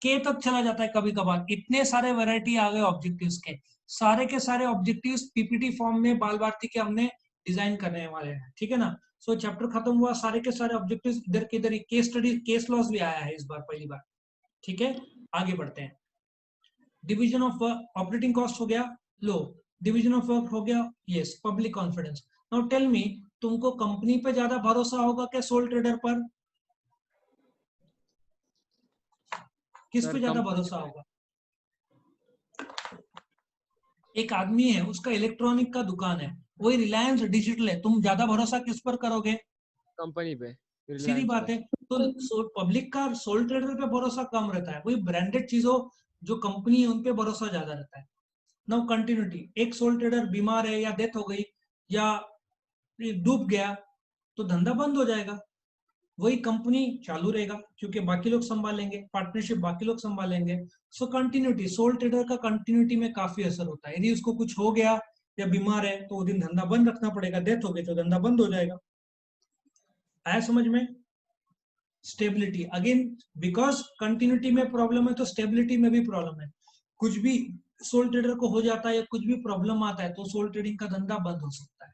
K तक चला जाता है कभी कभार, इतने सारे वैरायटी आ गए ऑब्जेक्टिव्स के, सारे के सारे ऑब्जेक्टिव्स पीपीटी फॉर्म में बाल भारती के हमने डिजाइन करने वाले हैं, ठीक है ना। सो चैप्टर खत्म हुआ, सारे के सारे ऑब्जेक्टिव्स इधर के इधर, केस स्टडी, केस लॉस भी आया है इस बार पहली बार, ठीक है। आगे बढ़ते हैं, डिवीजन ऑफ ऑपरेटिंग कॉस्ट हो गया, लो, डिवीजन ऑफ वर्क हो गया, yes, public confidence. Now tell me, तुमको कंपनी पे ज्यादा भरोसा होगा क्या सोल ट्रेडर पर? किस सर पे ज्यादा कंपनी भरोसा पे। होगा? एक आदमी है, उसका इलेक्ट्रॉनिक का दुकान है, वही रिलायंस डिजिटल है, तुम ज्यादा भरोसा किस पर करोगे? कंपनी पे, सीधी रिलायंस बात पे। है। तो पब्लिक का सोल ट्रेडर पे भरोसा कम रहता है, वही ब्रांडेड चीजों जो कंपनी है उन पे भरोसा ज्यादा रहता है। नाउ कंटिन्यूटी, एक सोल ट्रेडर बीमार है या डेथ हो गई या डूब गया तो धंधा बंद हो जाएगा, वही कंपनी चालू रहेगा क्योंकि बाकी लोग संभालेंगे, पार्टनरशिप बाकी लोग संभालेंगे। सो कंटिन्यूटी, सोल ट्रेडर का कंटिन्यूटी में काफी असर होता है। यदि उसको कुछ हो गया या बीमार है तो वो दिन धंधा बंद रखना पड़ेगा, डेथ हो गई तो धंधा बंद हो जाएगा। आया समझ में? स्टेबिलिटी, अगेन बिकॉज कंटिन्यूटी में प्रॉब्लम है तो स्टेबिलिटी में भी प्रॉब्लम है। कुछ भी सोल ट्रेडर को हो जाता है या कुछ भी प्रॉब्लम आता है तो सोल ट्रेडिंग का धंधा बंद हो सकता है।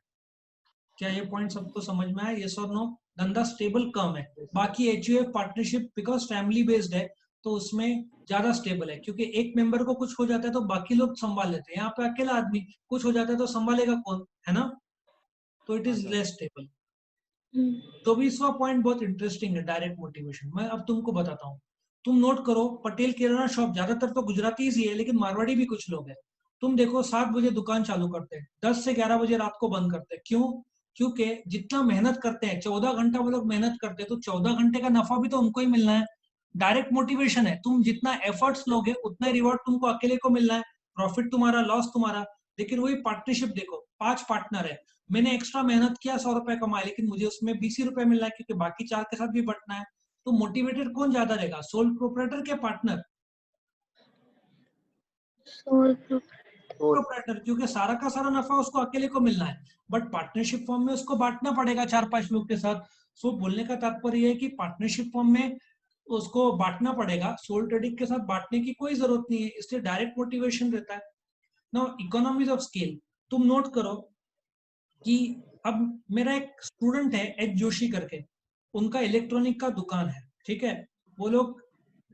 क्या ये पॉइंट सबको समझ में आया? यस और नो? धंधा स्टेबल कम है, बाकी HUF partnership because family based है तो उसमें ज्यादा स्टेबल है, क्योंकि एक मेंबर को कुछ हो जाता है तो बाकी लोग संभाल लेते हैं। यहाँ पे अकेला आदमी कुछ हो जाता है तो संभालेगा कौन, है ना? तो इट इज लेस स्टेबल। 24वां पॉइंट बहुत इंटरेस्टिंग है, डायरेक्ट मोटिवेशन। मैं अब तुमको बताता हूँ, तुम नोट करो। पटेल किराना शॉप ज्यादातर तो गुजराती ही है, लेकिन मारवाड़ी भी कुछ लोग हैं। तुम देखो 7 बजे दुकान चालू करते हैं, 10 से 11 बजे रात को बंद करते हैं। क्यों? क्योंकि जितना मेहनत करते हैं, 14 घंटा वो लोग मेहनत करते हैं, तो 14 घंटे का नफा भी तो उनको ही मिलना है। डायरेक्ट मोटिवेशन है, तुम जितना एफर्ट्स लोगे उतना रिवॉर्ड तुमको अकेले को मिलना है। प्रॉफिट तुम्हारा, लॉस तुम्हारा। लेकिन वही पार्टनरशिप देखो, 5 पार्टनर है, मैंने एक्स्ट्रा मेहनत किया, 100 रुपए कमाए, लेकिन मुझे उसमें 20 रुपए मिल रहा है, क्योंकि बाकी 4 के साथ भी बंटना है। तो मोटिवेटेड कौन ज्यादा रहेगा, सोल प्रोप्राइटर के पार्टनर? सोल प्रोप्राइटर, क्योंकि सारा का सारा नफा उसको अकेले को मिलना है। बट पार्टनरशिप फॉर्म में उसको बांटना पड़ेगा 4-5 लोग के साथ। सो बोलने का तात्पर्य है कि पार्टनरशिप फॉर्म में उसको बांटना पड़ेगा, सोल ट्रेडिंग के साथ बांटने की कोई जरूरत नहीं है, इसलिए डायरेक्ट मोटिवेशन रहता है। नाउ इकोनॉमीज ऑफ स्केल, तुम नोट करो कि अब मेरा एक स्टूडेंट है एच जोशी करके, उनका इलेक्ट्रॉनिक का दुकान है, ठीक है। वो लोग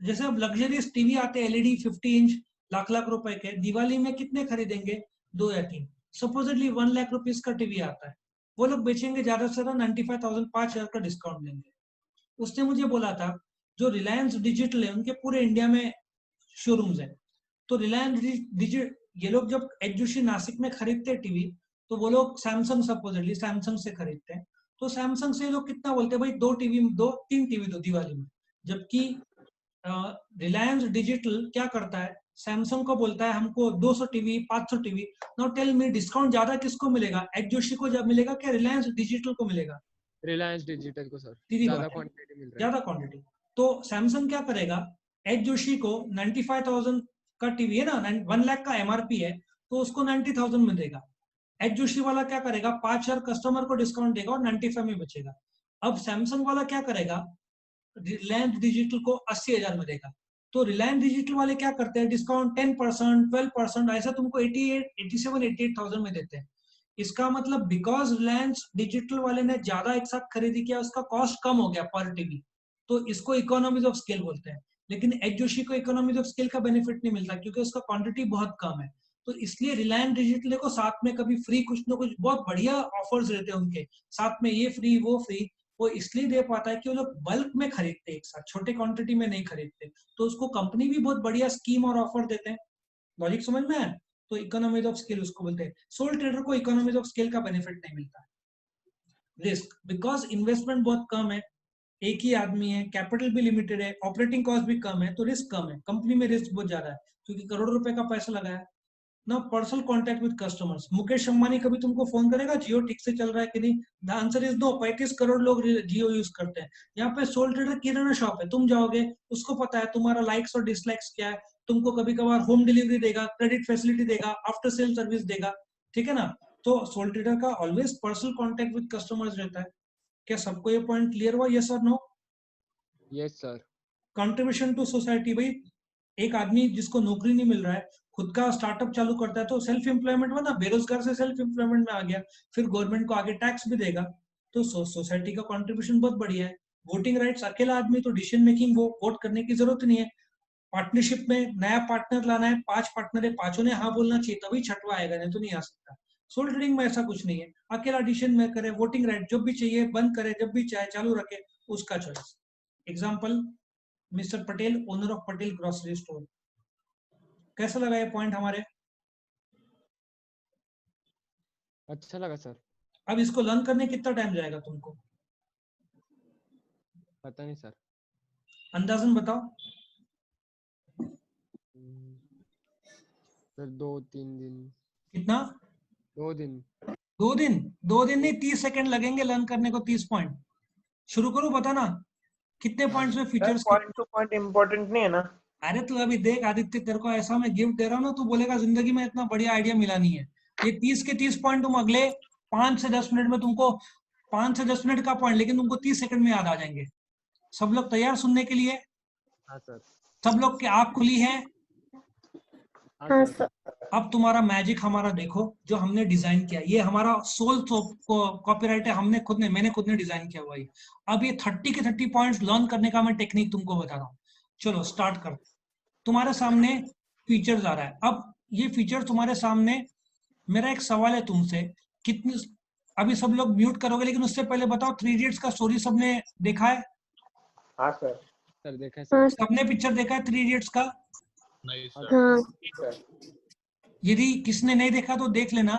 जैसे अब लग्जरियस टीवी आते हैं एलईडी 50 इंच लाख लाख रुपए के, दिवाली में कितने खरीदेंगे? 2 या 3। सपोजली 1 लाख रुपीज का टीवी आता है, वो लोग बेचेंगे ज्यादा से ज्यादा 95,000, 5,000 का डिस्काउंट देंगे। उसने मुझे बोला था जो रिलायंस डिजिटल है उनके पूरे इंडिया में शोरूम्स है, तो रिलायंस डिजिटल ये लोग जब एच जोशी नासिक में खरीदते हैं टीवी, तो वो लोग सैमसंग, सपोजिटली सैमसंग से खरीदते हैं। तो सैमसंग से लोग कितना बोलते हैं, भाई 2-3 टीवी दो दिवाली में। जबकि रिलायंस डिजिटल क्या करता है, सैमसंग को बोलता है हमको 200 TV, 500 TV. Now tell me, discount ज्यादा किसको मिलेगा, एच जोशी को जब मिलेगा क्या रिलायंस डिजिटल को मिलेगा? रिलायंस डिजिटल को सर सीधी ज्यादा बात है, क्वांटिटी मिल रहा है। ज्यादा क्वांटिटी। तो सैमसंग क्या करेगा, एच जोशी को 95,000 का टीवी है ना, 1 लाख का एमआरपी है, तो उसको 90,000 में देगा। एच जोशी वाला क्या करेगा, 5,000 कस्टमर को डिस्काउंट देगा और 95 में बचेगा। अब सैमसंग वाला क्या करेगा, रिलायंस डिजिटल को 80,000 में देगा। तो रिलायंस डिजिटल वाले क्या करते हैं, डिस्काउंट 10%, 12%, ऐसा तुमको 88, 87, 88,000 में देते हैं। इसका मतलब बिकॉज रिलायंस डिजिटल वाले ने ज्यादा एक साथ खरीदी किया, उसका कॉस्ट कम हो गया पर टीवी, तो इसको इकोनॉमीज ऑफ स्केल बोलते हैं। लेकिन एच जोशी को इकोनॉमीज ऑफ स्केल का बेनिफिट नहीं मिलता, क्योंकि उसका क्वांटिटी बहुत कम है। तो इसलिए रिलायंस डिजिटल को साथ में कभी फ्री कुछ ना कुछ बहुत बढ़िया ऑफर्स रहते हैं उनके साथ में, ये फ्री वो फ्री, वो इसलिए दे पाता है कि वो लोग बल्क में खरीदते हैं, एक साथ छोटे क्वांटिटी में नहीं खरीदते, तो उसको कंपनी भी बहुत बढ़िया स्कीम और ऑफर देते हैं। लॉजिक समझ में है? तो इकोनॉमीज ऑफ स्केल उसको बोलते हैं। सोल ट्रेडर को इकोनॉमीज ऑफ स्केल का बेनिफिट नहीं मिलता। रिस्क, बिकॉज इन्वेस्टमेंट बहुत कम है, एक ही आदमी है, कैपिटल भी लिमिटेड है, ऑपरेटिंग कॉस्ट भी कम है, तो रिस्क कम है। कंपनी में रिस्क बहुत ज्यादा है, क्योंकि करोड़ों रुपए का पैसा लगाया। ना personal contact with customers, Mukesh Ambani कभी तुमको फोन करेगा जियो ठीक से चल रहा है कि नहीं? The answer is no. 35 crore लोग जियो यूज करते हैं। यहाँ पे सोल ट्रेडर किराना शॉप है, तुम जाओगे उसको पता है तुम्हारा लाइक्स और डिसलाइक्स क्या है, तुमको कभी कभार होम डिलीवरी देगा, क्रेडिट फैसिलिटी देगा, आफ्टर सेल सर्विस देगा, ठीक है ना? तो सोल ट्रेडर का always personal contact with customers रहता है। क्या सबको ये पॉइंट क्लियर हुआ, यस और no? Yes sir. Contribution to society, भाई एक आदमी जिसको नौकरी नहीं मिल रहा है, खुद का स्टार्टअप चालू करता है, तो सेल्फ एम्प्लॉयमेंट में ना, बेरोजगार से सेल्फ एम्प्लॉयमेंट में आ गया, फिर गवर्नमेंट को आगे टैक्स भी देगा, तो सोसाइटी का कंट्रीब्यूशन बहुत बढ़िया है। वोटिंग राइट्स, अकेला आदमी तो डिसीजन मेकिंग वो वोट करने की जरूरत नहीं है। पार्टनरशिप में नया पार्टनर लाना है, 5 पार्टनर है, 5 ने हाँ बोलना चाहिए, तभी छठवा आएगा, नहीं तो नहीं आ सकता। सोल ट्रेडिंग में ऐसा कुछ नहीं है, अकेला डिसीजन में करे, वोटिंग राइट जब भी चाहिए बंद करे, जब भी चाहे चालू रखे, उसका choice. Example, mister Patel, owner of Patel grocery store. कैसा लगा ये पॉइंट हमारे? अच्छा लगा सर। अब इसको लर्न करने कितना टाइम जाएगा तुमको, पता नहीं सर। अंदाजन बताओ। सर 2-3 दिन। कितना? 2 दिन। 2 दिन? 2 दिन नहीं, 30 सेकंड लगेंगे लर्न करने को, 30 पॉइंट। शुरू करो, बताना कितने पॉइंट्स में फीचर्स के। पॉइंट टू पॉइंट इम्पोर्टेंट नहीं है ना? अरे तू अभी देख आदित्य, तेरे को ऐसा मैं गिफ्ट दे रहा हूँ ना, तू बोलेगा जिंदगी में इतना बढ़िया आइडिया मिला नहीं है। ये 30 के 30 पॉइंट तुम अगले 5 से 10 मिनट में, तुमको 5 से 10 मिनट का पॉइंट, लेकिन तुमको 30 सेकंड में याद आ जाएंगे। सब लोग तैयार सुनने के लिए? हाँ सर। सब लोग की आंख खुली है? हाँ सर। अब तुम्हारा मैजिक हमारा देखो जो हमने डिजाइन किया, ये हमारा सोल कॉपीराइट है, मैंने खुद ने डिजाइन किया हुआ है। अब ये 30 के 30 पॉइंट्स लर्न करने का मैं टेक्निक तुमको बता रहा हूँ। चलो स्टार्ट कर। तुम्हारे सामने फीचर्स आ रहा है। अब ये फीचर तुम्हारे सामने, मेरा एक सवाल है तुमसे, कितने, अभी सब लोग म्यूट करोगे लेकिन उससे पहले बताओ, 3 इडियट्स का स्टोरी सबने देखा है? हाँ सर। सर देखा है हाँ सर। सबने पिक्चर देखा है 3 इडियट्स का? नहीं सर। हाँ सर यदि किसने नहीं देखा तो देख लेना।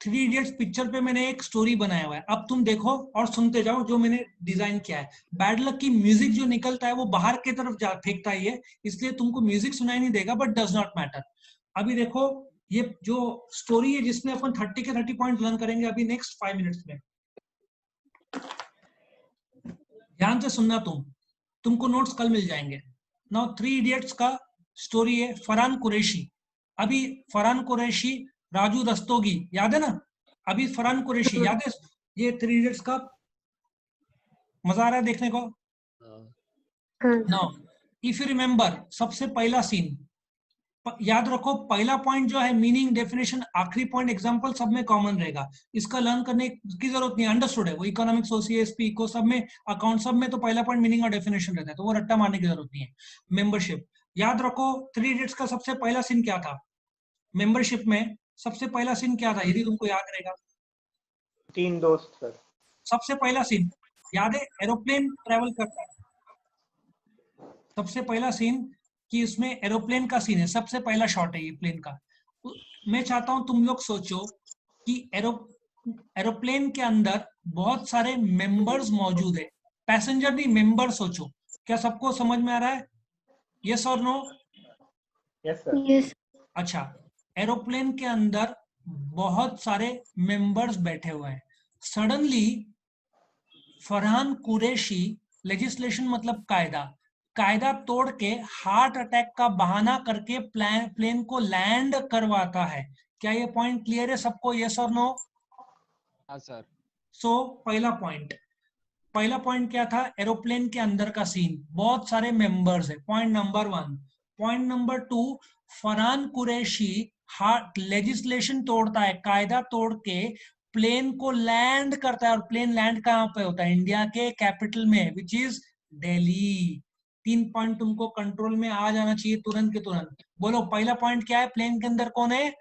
3 इडियट्स पिक्चर पे मैंने एक स्टोरी बनाया हुआ है, अब तुम देखो और सुनते जाओ जो मैंने डिजाइन किया है। बैड लक की म्यूजिक जो निकलता है वो बाहर की तरफ जा फेंकता है, इसलिए तुमको म्यूजिक सुनाई नहीं देगा, बट डज नॉट मैटर। अभी देखो ये जो स्टोरी है जिसमें अपन 30 के 30 पॉइंट लर्न करेंगे अभी नेक्स्ट 5 मिनट्स में। ध्यान से सुनना, तुमको नोट्स कल मिल जाएंगे। नाउ 3 इडियट्स का स्टोरी है फरहान कुरैशी। अभी फरहान कुरैशी, राजू रस्तोगी, याद है ना? अभी फरहान कुरैशी याद है? ये 3 इडियट्स का मजा आ रहा है देखने को? हाँ नाउ इफ यू रिमेंबर, सबसे पहला सीन याद रखो, पहला पॉइंट जो है मीनिंग, डेफिनेशन, आखिरी पॉइंट एग्जांपल सब में कॉमन रहेगा, इसका लर्न करने की जरूरत नहीं, अंडरस्टूड है। वो इकोनॉमिक्स, सीएसपी को सब में, अकाउंट सब में तो पहला पॉइंट मीनिंग और डेफिनेशन रहता है, तो वो रट्टा मारने की जरूरत नहीं है। मेंबरशिप याद रखो, 3 इडियट्स का सबसे पहला सीन क्या था? मेंबरशिप में सबसे पहला सीन क्या था यदि तुमको याद रहेगा? 3 दोस्त सर। सबसे पहला सीन याद है? एरोप्लेन ट्रेवल करता है। सबसे पहला सीन कि उसमें एरोप्लेन का सीन है, सबसे पहला शॉट है ये प्लेन का। मैं चाहता हूं तुम लोग सोचो कि एरोप्लेन के अंदर बहुत सारे मेंबर्स मौजूद है, पैसेंजर नहीं, मेंबर सोचो। क्या सबको समझ में आ रहा है? यस और नो? Yes sir. यस अच्छा, एरोप्लेन के अंदर बहुत सारे मेंबर्स बैठे हुए हैं। सडनली फरहान कुरैशी, लेजिस्लेशन मतलब कायदा तोड़ के हार्ट अटैक का बहाना करके प्लेन को लैंड करवाता है। क्या ये पॉइंट क्लियर है सबको? यस और नो? हाँ सर। सो पहला पॉइंट क्या था? एरोप्लेन के अंदर का सीन, बहुत सारे मेंबर्स है, point number 1। Point number 2, Farhan Qureshi heart legislation तोड़ता है, कायदा तोड़ के प्लेन को लैंड करता है। और प्लेन लैंड कहां पे होता है? इंडिया के कैपिटल में, विच इज दिल्ली। 3 पॉइंट तुमको कंट्रोल में आ जाना चाहिए तुरंत के तुरंत। बोलो पहला पॉइंट क्या है? प्लेन के अंदर कौन है?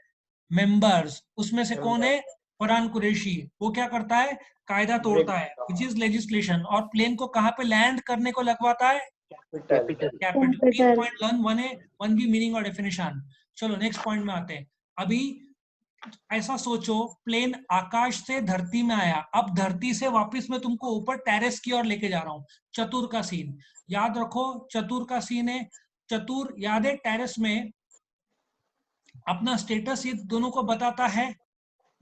मेंबर्स। उसमें से कौन है? फरहान कुरैशी। वो क्या करता है? कायदा तोड़ता है, विच इज लेजिस्लेशन, और प्लेन को कहां पे लैंड करने को लगवाता है? Capital. Capital. 3 capital point learn, 1 है, 1 भी मीनिंग और डेफिनेशन। चलो नेक्स्ट पॉइंट में आते हैं। अभी ऐसा सोचो, प्लेन आकाश से धरती में आया, अब धरती से वापस मैं तुमको ऊपर टेरेस की ओर लेके जा रहा हूं। चतुर का सीन याद रखो, चतुर का सीन है। चतुर याद है? टेरेस में अपना स्टेटस ये दोनों को बताता है,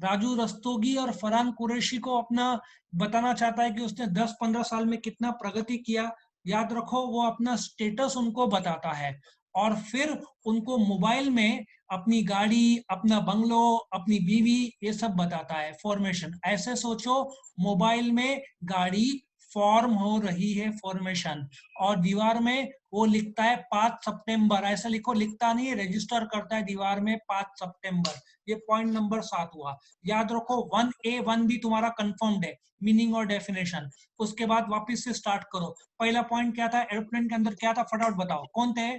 राजू रस्तोगी और फरहान कुरैशी को अपना बताना चाहता है कि उसने 10-15 साल में कितना प्रगति किया। याद रखो, वो अपना स्टेटस उनको बताता है, और फिर उनको मोबाइल में अपनी गाड़ी, अपना बंगलो, अपनी बीवी, ये सब बताता है। फॉर्मेशन ऐसे सोचो, मोबाइल में गाड़ी फॉर्म हो रही है, फॉर्मेशन, और दीवार में वो लिखता है 5 सितंबर, ऐसा लिखो, लिखता नहीं है, रजिस्टर करता है दीवार में 5 सितंबर। ये पॉइंट नंबर 7 हुआ। याद रखो 1A 1B तुम्हारा कंफर्म्ड है, मीनिंग और डेफिनेशन। उसके बाद वापस से स्टार्ट करो। पहला पॉइंट क्या था? एरोप्लेन के अंदर क्या था? फटाफट बताओ कौन थे?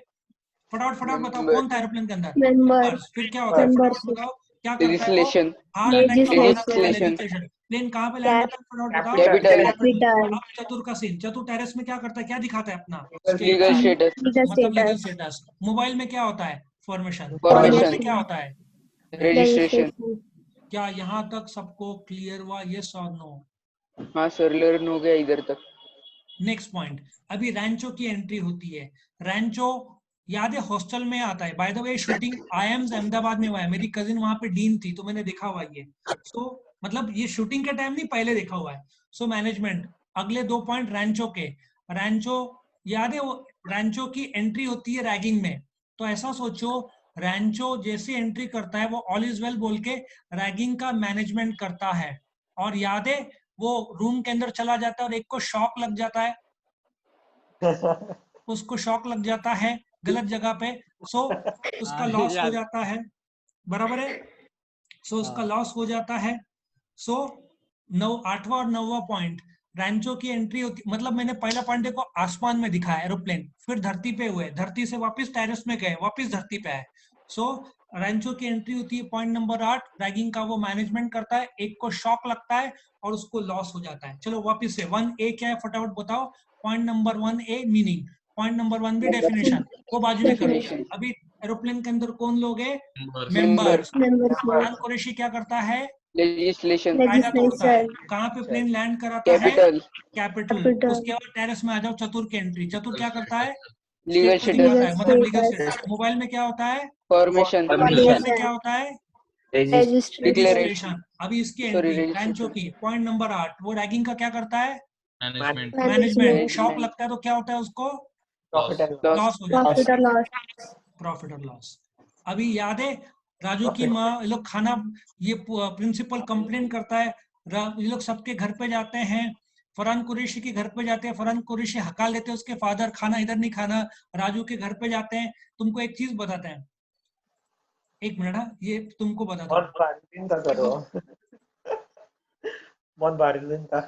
फटाफट बताओ कौन था एरोप्लेन के अंदर? मेंबर्स फिर क्या होता है? फटाफट बताओ क्या करता है? लेजिस्लेशन। हार्ट अटैक का बहाना करता है, Legislation. लेजिस्लेशन। प्लेन कहां पे लैंड होता है? फटाफट बताओ। Capital. कैपिटल अब चतुर का सीन, चतुर टेरेस में क्या करता है? क्या दिखाता है? अपना Legal status. मतलब लीगल स्टेटस। मोबाइल में क्या होता है? फॉर्मेशन। Formation. में क्या होता है? Registration. क्या यहाँ तक सबको क्लियर हुआ? यस और नो? हाँ सर, लर्न हो गया इधर तक। नेक्स्ट पॉइंट, अभी रैंचो की एंट्री होती है। रैंचो याद है? हॉस्टल में आता है। By the way shooting IIMs Ahmedabad में हुआ है, मेरी कजिन वहां पे डीन थी तो मैंने देखा हुआ ये। सो मतलब ये शूटिंग के टाइम नहीं, पहले देखा हुआ है। सो मैनेजमेंट, अगले 2 पॉइंट रैंचो के। रैंचो याद है? वो रैंचो की एंट्री होती है रैगिंग में, तो ऐसा सोचो, रैंचो जैसे एंट्री करता है वो ऑल इज वेल बोल के रैगिंग का मैनेजमेंट करता है। और याद है वो रूम के अंदर चला जाता है और एक को शॉक लग जाता है, उसको शॉक लग जाता है गलत जगह पे, सो उसका लॉस हो जाता है, बराबर है। सो उसका लॉस हो जाता है। सो 8वां और 9वां पॉइंट, रैंचो की एंट्री होती, मतलब मैंने पहला पॉइंट देखो आसमान में दिखा एरोप्लेन, फिर धरती पे हुए, धरती से वापस टेरेस में गए, वापस धरती पे आए। सो रैंचो की एंट्री होती है पॉइंट नंबर 8, रैगिंग का वो मैनेजमेंट करता है, एक को शॉक लगता है और उसको लॉस हो जाता है। चलो वापस से 1A क्या है फटाफट बताओ। Point number 1A meaning, point number 1 भी डेफिनेशन, वो बाजू में करो। Definition. अभी एरोप्लेन के अंदर कौन लोग है? Members. Members. Members. Farhan Qureshi क्या करता है? Legislation. कायदा तोड़ता है। Legislation. कहाँ पे प्लेन लैंड कराता है? Capital. कैपिटल। Capital. उसके बाद टेरेस में आ जाओ, चतुर की एंट्री, चतुर क्या करता है? Legal स्टेट को दिखाता status. है, मतलब लीगल Legal स्टेटस। मोबाइल में क्या होता है? Formation. मोबाइल में क्या होता है? Registration. रजिस्ट्रेशन। अभी इसकी Sorry, एंट्री registration. रैंचो की पॉइंट नंबर 8, वो रैगिंग का क्या करता है? Management. मैनेजमेंट। Shock Management. लगता है तो क्या होता है उसको? Profit and Loss. लॉस हो जाता Profit है, or loss. प्रॉफिट और लॉस। अभी याद है राजू की माँ, ये लोग खाना, ये प्रिंसिपल कंप्लेन करता है, ये लोग सबके घर पे जाते हैं, फरहान कुरैशी के घर पे जाते हैं, फरहान कुरैशी हकाल देते हैं उसके फादर, खाना इधर नहीं खाना। राजू के घर पे जाते हैं। तुमको एक चीज बताते हैं, एक मिनट, हाँ, ये तुमको बताता बहुत हूँ। बारिश का करो, बहुत बारिश का।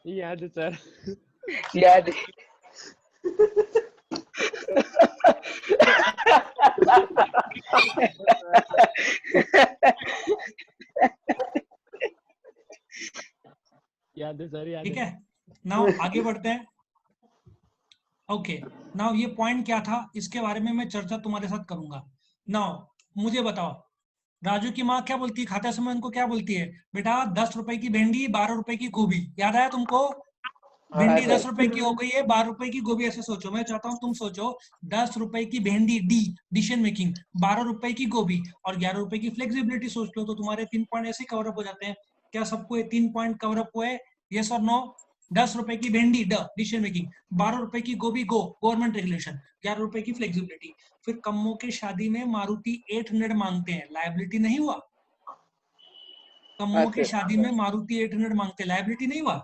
जी याद है सर। याद है। याद है सर, याद ठीक है। है, नाउ आगे बढ़ते हैं। ओके, नाउ ये पॉइंट क्या था, इसके बारे में मैं चर्चा तुम्हारे साथ करूंगा। नाउ मुझे बताओ, राजू की माँ क्या बोलती है खाते समय? उनको क्या बोलती है? बेटा 10 रुपए की भिंडी, 12 रुपए की गोभी। याद आया तुमको? भिंडी हाँ, 10 सर। रुपए की हो गई है, 12 रुपए की गोभी। ऐसे सोचो, मैं चाहता हूँ तुम सोचो, 10 रुपए की भिंडी, डी डिसीजन मेकिंग, 12 रुपए की गोभी और 11 रुपए की फ्लेक्सिबिलिटी सोच लो, तो तुम्हारे 3 पॉइंट ऐसे कवर अप हो जाते हैं। क्या सबको ये 3 पॉइंट कवर अप हुए? यस और नो? 10 रुपए की भिंडी, ड डिसीजन मेकिंग, 12 रुपए की गोभी, गो गवर्नमेंट रेगुलेशन, 11 रुपए की फ्लेक्सिबिलिटी। फिर कम्मो की शादी में मारुति 800 मांगते हैं, लायबिलिटी नहीं हुआ? कम्मो हाँ, की सर। शादी में मारुति 800 मांगते, लायबिलिटी नहीं हुआ?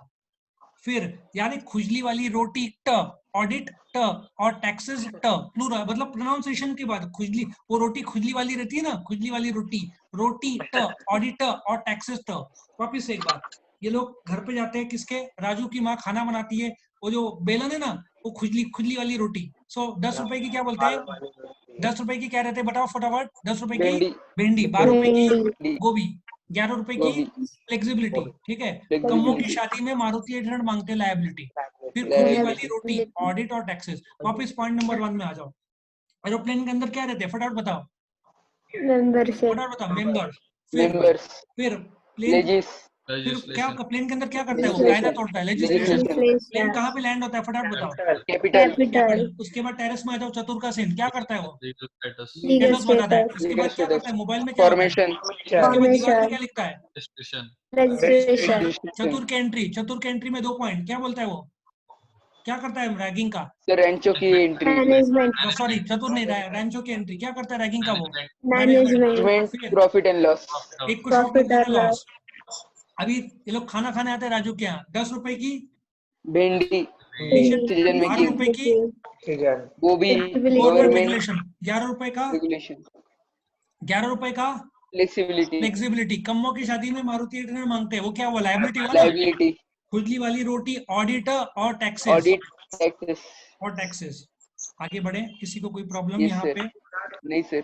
फिर यार एक खुजली वाली रोटी, ट ऑडिट, ट और टैक्सेस, ट प्लूरल, मतलब प्रोनाउंसिएशन की बात। खुजली, वो रोटी खुजली वाली रहती है ना, खुजली वाली रोटी, रोटी, ट ऑडिट और टैक्सेस, ट। वापिस से एक बात, ये लोग घर पे जाते हैं किसके? राजू की माँ खाना बनाती है, वो जो बेलन है ना, वो खुजली खुजली वाली रोटी। सो 10 रुपए की क्या बोलते हैं? 10 रुपए की क्या रहते हैं बताओ फटाफट? 10 रुपए की भिंडी। भिंडी, 12 रुपए की भिंडी. गोभी, 11 रुपए की गोभी। फ्लेक्सिबिलिटी। ठीक है, Flexibility. कम्मो की शादी में मारुति 800 मांगते हैं, लायबिलिटी। फिर खुजली Liability. वाली रोटी, ऑडिट और टैक्सेस। वापस पॉइंट नंबर 1 में आ जाओ। एरोप्लेन के अंदर क्या रहते हैं फटाफट बताओ, Membership. फटाफट बताओ। मेंबर्स। फिर Members. Plane, Legis. फिर क्या प्लेन के अंदर क्या करता है वो? कायदा तोड़ता है, लेजिस्लेशन। प्लेन कहाँ पे लैंड होता है फटाफट बताओ? Capital. Capital. उसके बाद टेरेस में आ जाओ, चतुर का सीन क्या करता है वो? Legal स्टेटस बनाता है। status. उसके Legal बाद क्या status. करता है? मोबाइल में क्या होता है? Formation. उसके बाद दीवार में Formation. क्या लिखता है? Registration. चतुर के एंट्री, चतुर के एंट्री में 2 पॉइंट, क्या बोलता है वो? क्या करता है रैगिंग का? Sir, Rancho की entry. Management. सॉरी, चतुर नहीं, रैंचो की एंट्री क्या करता है रैगिंग का वो? Management. Management. Profit and loss. एक को शॉक लग Profit or जाता है, loss. लॉस। अभी ये लोग खाना खाने आते हैं राजू के यहाँ, 10 रुपए की भिंडी. Decision 12 making. रुपए की गोभी. Flexibility. गवर्नमेंट Government रेगुलेशन, 11 रुपए का, regulation. 11 रुपए का Flexibility. फ्लेक्सिबिलिटी। कम्मो की शादी में मारुति 800 मांगते हैं, वो क्या हुआ? लायबिलिटी हुआ ना? Liability. खुजली वाली रोटी, ऑडिटर और टैक्सेस, Audit. Taxes. और टैक्सेस। आगे बढ़े, किसी को कोई प्रॉब्लम Yes, यहाँ sir. पे? नहीं sir.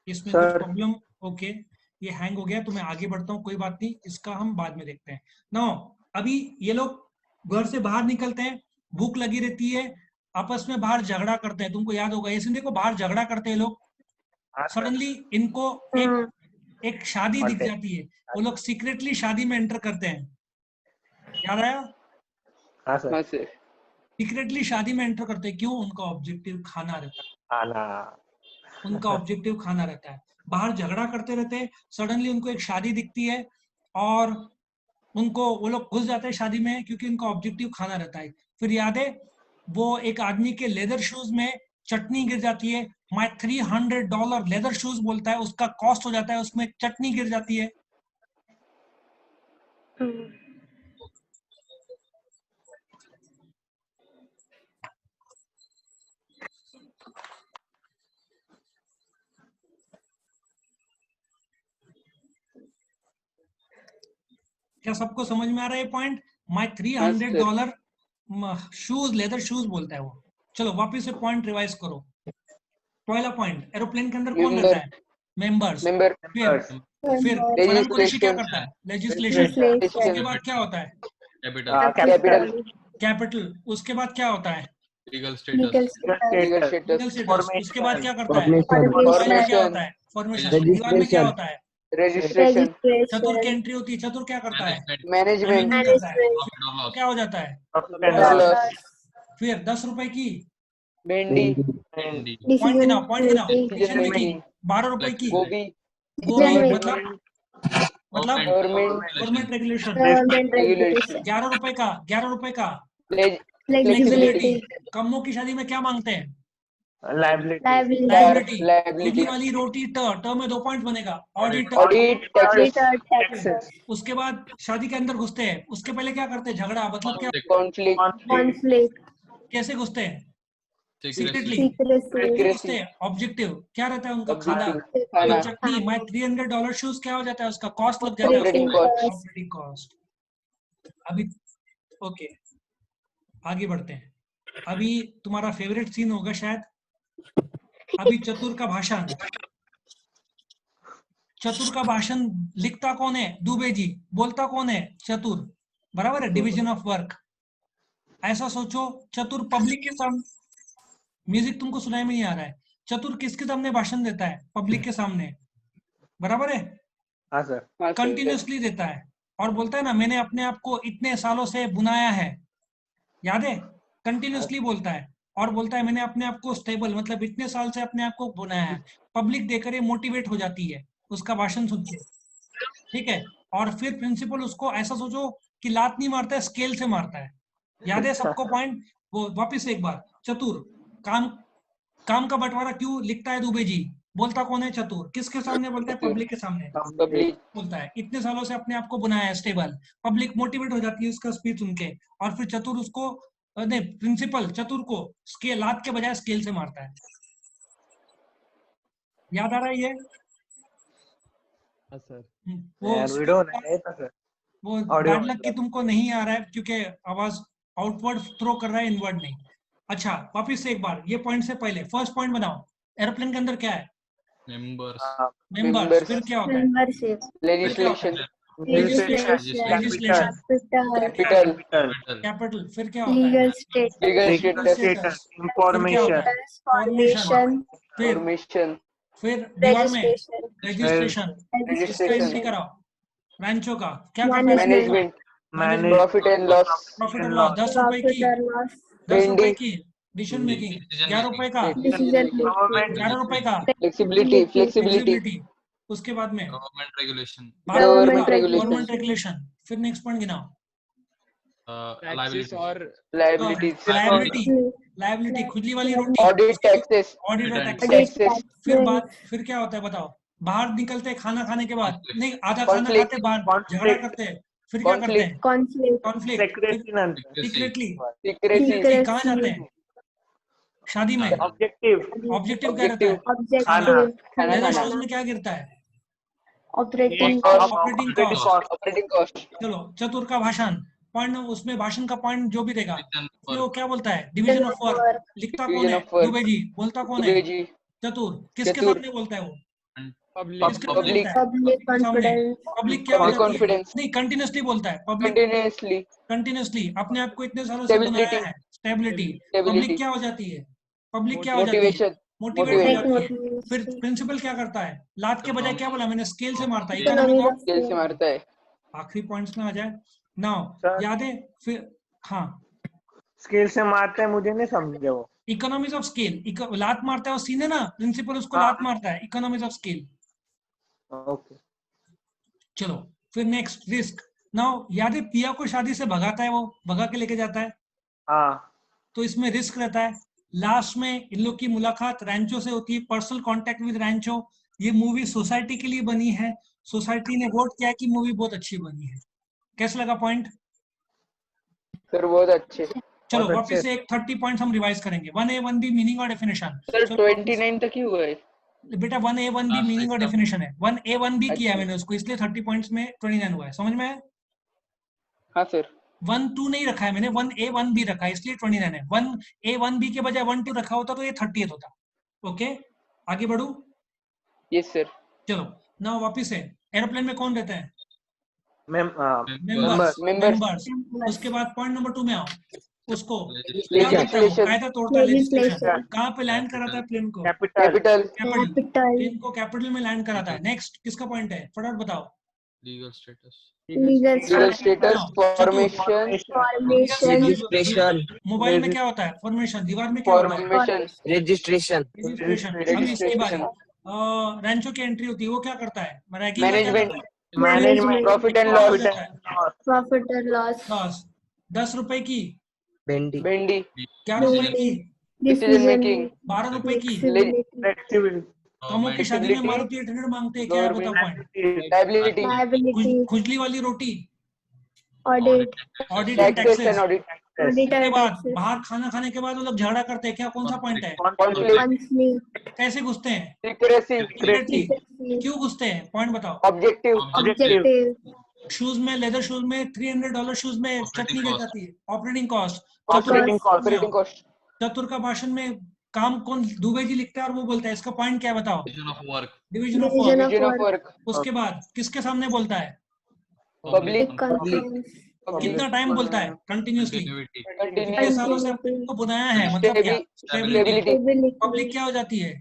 इसमें Sir. कुछ प्रॉब्लम? ओके, ये हैंग हो गया तो मैं आगे बढ़ता हूँ, कोई बात नहीं, इसका हम बाद में देखते हैं। नाउ अभी ये लोग घर से बाहर निकलते हैं, भूख लगी रहती है, आपस में बाहर झगड़ा करते हैं। तुमको याद होगा, ऐसे देखो बाहर झगड़ा करते हैं लोग, सडनली इनको एक शादी दिख जाती है, वो लोग सीक्रेटली शादी में एंटर करते हैं। याद आया? हाँ हाँ सर। sir. सीक्रेटली शादी में एंटर करते हैं, क्यों? उनका ऑब्जेक्टिव खाना रहता है, खाना। उनका ऑब्जेक्टिव खाना रहता है। बाहर झगड़ा करते रहते हैं, सडनली उनको एक शादी दिखती है और उनको, वो लोग घुस जाते हैं शादी में, क्योंकि उनका ऑब्जेक्टिव खाना रहता है। फिर याद है, वो एक आदमी के लेदर शूज में चटनी गिर जाती है, माय $300 लेदर शूज बोलता है, उसका कॉस्ट हो जाता है, उसमें चटनी गिर जाती है। क्या सबको समझ में आ रहा है ये point? My $300 shoes, leather shoes बोलता है वो। चलो वापिस से पॉइंट रिवाइज करो। पहला पॉइंट, एरोप्लेन के अंदर कौन Member. रहता है? मेंबर्स। Member. फिर फलान को ऋषि क्या Legislation. करता है? लेजिस्लेशन। Legislation. उसके बाद क्या होता है? Capital, Capital. कैपिटल। उसके बाद क्या होता है? Legal Legal status, status. Legal legal status. Status. उसके बाद क्या करता है? Formation. उसके बाद क्या Formation. होता है? फॉर्मेशन। दीवार में क्या होता है? Registration. चतुर की Registration. एंट्री होती है। चतुर क्या करता है? Management. मैनेजमेंट करता है। Management. क्या हो जाता है? Profit Profit and and loss. loss. फिर 10 रुपए की Mendi. एंडी, पॉइंट Decision गिनाओ, पॉइंट गिनाओ। making. Decision making. 12 रुपए की Gobi. गोभी Decision मतलब Government. Government. Government regulation. Government Regulation. regulation. 11 रुपए का, 11 रुपए का Flexibility. कम्मों की शादी में क्या मांगते हैं? Liability. Liability. लायबिलिटी। Liability. खुली वाली रोटी ट में 2 पॉइंट बनेगा। ऑडिटर। Audit. Taxes. Taxes. उसके बाद शादी के अंदर घुसते हैं, उसके पहले क्या करते हैं? झगड़ा मतलब क्या? Conflict. Conflict. कैसे घुसते हैं? Secretly, Secrecy. क्यों घुसते हैं? ऑब्जेक्टिव क्या रहता है उनका? खाना। Objective. तो खाना. चटनी माय $300 शूज क्या हो जाता है? उसका कॉस्ट लग जाता है। Operating cost. Operating cost. अभी ओके, आगे बढ़ते हैं। अभी तुम्हारा फेवरेट सीन होगा शायद, अभी चतुर का भाषण। चतुर का भाषण लिखता कौन है? दुबे जी। बोलता कौन है? चतुर। बराबर है, डिवीजन ऑफ वर्क। ऐसा सोचो, चतुर पब्लिक के सामने, म्यूजिक तुमको सुनाई में नहीं आ रहा है, चतुर किसके सामने भाषण देता है? पब्लिक के सामने। बराबर है, हाँ सर। हाँ, sir. कंटिन्यूसली देता है और बोलता है ना, मैंने अपने आप को इतने सालों से बुनाया है। याद है? कंटिन्यूसली बोलता है और बोलता है मैंने अपने आप को स्टेबल, मतलब इतने साल से अपने आप को बुनाया है। पब्लिक देखकर ये मोटिवेट हो जाती है उसका भाषण सुन के। ठीक है, और फिर प्रिंसिपल उसको ऐसा सोचो कि लात नहीं मारता है, स्केल से मारता है। याद है सबको पॉइंट? वो वापिस एक बार, चतुर काम का बंटवारा क्यों लिखता है दुबे जी? बोलता कौन है? चतुर। किसके सामने बोलता है? पब्लिक के सामने। Public. बोलता है इतने सालों से अपने आप को बनाया है स्टेबल। पब्लिक मोटिवेट हो जाती है उसका स्पीच सुन के, और फिर चतुर उसको, नहीं, प्रिंसिपल चतुर को स्केल, लात के बजाय स्केल से मारता है। याद आ रहा है ये? हाँ सर। वो वीडियो नहीं था सर। वो Audio बैड लक की तुमको नहीं आ रहा है क्योंकि आवाज आउटवर्ड थ्रो कर रहा है, इनवर्ड नहीं। अच्छा, वापिस से एक बार, ये पॉइंट से पहले फर्स्ट पॉइंट बनाओ। एरोप्लेन के अंदर क्या है? Members, members. Members. फिर क्या होता है? Membership. Legislation. Legislation. Capital. Capital. फिर क्या होता है? Legal status. Legal Legal status. status. Information. Formation. फिर Formation. दीवार में Registration. रजिस्ट्रेशन। इसका Registration. एंट्री कराओ। रैंचो का क्या करता है? Management. Manage. Profit and loss. Profit and loss. 10 रुपए Profit की, or loss. 10 रुपए Vendi. की डिसीजन मेकिंग। Decision 11 रुपए का, Decision making. Government. 11 रुपए का Flexibility. Flexibility. फ्लेक्सिबिलिटी। उसके बाद में government regulation, Government regulation. Government regulation. फिर नेक्स्ट पॉइंट गिनाओ। Taxes लायबिलिटी, और Liabilities. लायबिलिटी खुली वाली रोटी। Audit. Taxes. Auditor Taxes. Taxes. Taxes. फिर क्या होता है बताओ? बाहर निकलते हैं खाना खाने के बाद, Conflict. नहीं आधा खाना Conflict. खाते बाहर Conflict. झगड़ा करते हैं। फिर क्या करते हैं? Conflict. कॉन्फ्लिक्ट। Secrecy नंतर. Secretly Secrecy. कहाँ जाते हैं? शादी में। Objective. ऑब्जेक्टिव क्या रहता है? Objective. लेदर शूज में क्या गिरता है? Operating Cost. Operating Operating cost. cost. Operating cost. चलो, चतुर का भाषण पॉइंट, उसमें भाषण का पॉइंट जो भी देगा उसमें वो क्या बोलता है? Division of work. लिखता कौन Division है? of work. दुबे जी। बोलता कौन है? Dubeji. चतुर। किसके चतुर. सामने बोलता है वो? public. किसके सामने Public. बोलता है? Public सामने। confidence. पब्लिक क्या हो Public जाती है? confidence. नहीं, कंटिन्यूसली बोलता है पब्लिक। Continuously. कंटिन्यूसली अपने आप को इतने सालों से Stability. बनाया है। स्टेबिलिटी। Stability. पब्लिक क्या हो जाती है? पब्लिक क्या हो जाती है? Motivation. मोटिवेट हो Motivation. जाती है। Motivation. फिर प्रिंसिपल क्या करता है? लात के बजाय क्या बोला मैंने? स्केल से मारता है। Economy इकोनॉमी of Scale से मारता है. आखिरी पॉइंट्स में आ जाए नाउ। Sir. याद है? फिर हाँ, स्केल से मारते हैं, मुझे नहीं समझे वो। Economies of scale. लात मारता है वो, सीन है ना, प्रिंसिपल उसको हाँ। लात मारता है। Economies of scale. ओके। चलो फिर नेक्स्ट, रिस्क। नाउ याद है पिया को शादी से भगाता है, वो भगा के लेके जाता है, हाँ। तो इसमें रिस्क रहता है। लास्ट में इन लोग की मुलाकात रैंचो से होती है, पर्सनल कांटेक्ट विद रैंचो। ये मूवी सोसाइटी के लिए बनी है, सोसाइटी ने वोट किया कि मूवी बहुत अच्छी बनी है। कैसा लगा पॉइंट? सर बहुत अच्छे. चलो बहुत वापस अच्छे। से एक 30 पॉइंट्स हम रिवाइज करेंगे। 1A 1B मीनिंग और डेफिनेशन। सर 29 तक ही हुआ है. बेटा 1A 1B मीनिंग और डेफिनेशन है। 1A 1B किया है अच्छा। मैंने उसको, इसलिए 30 पॉइंट्स में 29 हुआ है। समझ में आया? हाँ सर 1 2 नहीं रखा है मैंने, 1A 1B रखा है, इसलिए 29 है। 1A 1B के बजाय 1 2 रखा होता तो ये 30th होता। ओके, आगे बढ़ू। यस सर चलो नाउ वापिस है, एरोप्लेन में कौन रहता है? Members. मेंबर्स। उसके बाद पॉइंट नंबर 2 में आओ, उसको क्या Legislation. करता है वो? कायदा तोड़ता है, Legislation. लेजिस्लेशन। कहाँ पे लैंड कराता है प्लेन को? कैपिटल कैपिटल प्लेन को कैपिटल में लैंड कराता है। नेक्स्ट किसका पॉइंट है, फटाफट बताओ। Legal status. Legal legal status. Status formation Formation. Mobile में क्या होता है? फॉर्मेशन। दीवार में क्या होता है? Formation registration, registration. अभी इसके बाद रैंचो की एंट्री होती है, वो क्या करता है? रैगिंग का क्या मैनेजमेंट करता है? मैनेजमेंट प्रॉफिट एंड क्या हो लॉस जाता है? Profit and loss. लॉस। 10 रुपए की, bendy, बेंडी 11 रुपए की, Decision making. 12 रुपए की। Flexibility. कमों की शादी में Flexibility. मारुति 800 मांगते हैं, क्या है बताओ पॉइंट? Liability Liability. खुजली वाली रोटी, Audit. Audit and taxes taxes. And audit Audit के and बाद taxes. बाहर खाना खाने के बाद वो लोग झगड़ा करते हैं, क्या कौन सा पॉइंट है? Conflict Conflict. कैसे घुसते हैं? Secrecy secretly. Secrecy. क्यों घुसते हैं? पॉइंट बताओ। Objective Objective. शूज में, लेदर शूज में, $300 शूज में चटनी गिर cost. जाती है। Operating cost. ऑपरेटिंग कॉस्ट चतुर का भाषण में काम कौन दुबे जी लिखता है और वो बोलता है, इसका पॉइंट क्या है बताओ? Division of work. Division of Division work. of division of work. Work उसके बाद किसके सामने बोलता है? Public Conference. कितना टाइम बोलता है? कंटिन्यूसली। Continuity. कितने सालों से अपने को बनाया है, मतलब क्या? स्टेबिलिटी। स्टेबिलिटी पब्लिक क्या हो जाती है?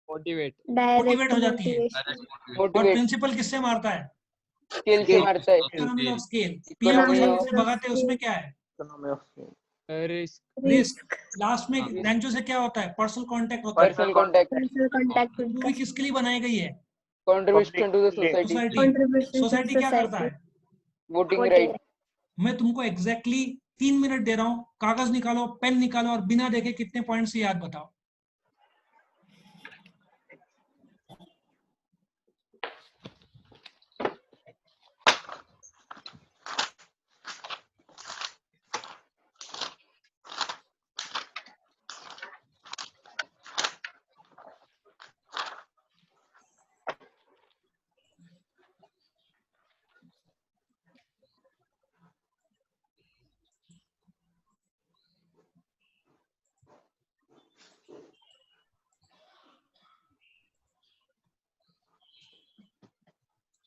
मोटिवेट Direct मोटिवेट हो जाती है। motivation. Direct motivation. और मोटिवेट प्रिंसिपल किससे मारता है? स्केल से मारता है economy of scale. Economy PM of से भगाते हैं, उसमें क्या है? Risk risk. लास्ट में रैंचो से क्या होता है? पर्सनल कांटेक्ट होता है। Personal contact Personal contact with movie किसके लिए बनाई गई है? Contribution to the society society. contribution to society क्या करता है? Voting Voting. राइट मैं तुमको एग्जैक्टली 3 मिनट दे रहा हूँ, कागज निकालो, पेन निकालो और बिना देखे कितने पॉइंट से याद बताओ।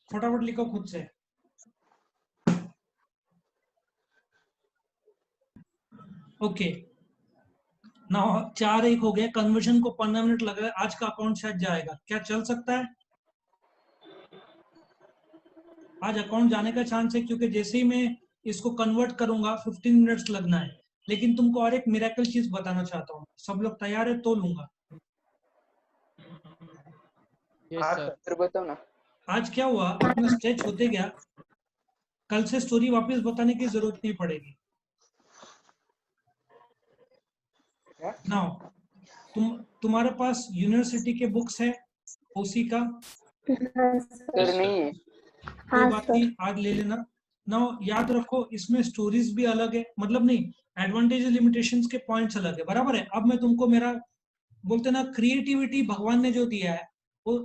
फटाफट लिखो खुद से। ओके ना, 4-1 हो गया। कन्वर्जन को 15 मिनट लग रहा है। आज का अकाउंट शायद जाएगा, क्या चल सकता है? आज अकाउंट जाने का चांस है, क्योंकि जैसे ही मैं इसको कन्वर्ट करूंगा 15 मिनट्स लगना है। लेकिन तुमको और एक मिरेकल चीज बताना चाहता हूँ। सब लोग तैयार है तो लूंगा। यस सर फिर बताओ ना आज क्या हुआ, अपना स्ट्रेच होते गया। कल से स्टोरी वापस बताने की जरूरत नहीं पड़ेगी। नाउ तुम्हारे पास यूनिवर्सिटी के बुक्स है ओसी का? सर नहीं है कोई बात नहीं, आज ले लेना। नाउ याद रखो, इसमें स्टोरीज भी अलग है, मतलब नहीं, एडवांटेज लिमिटेशंस के पॉइंट्स अलग है, बराबर है। अब मैं तुमको मेरा बोलते ना क्रिएटिविटी भगवान ने जो दिया है वो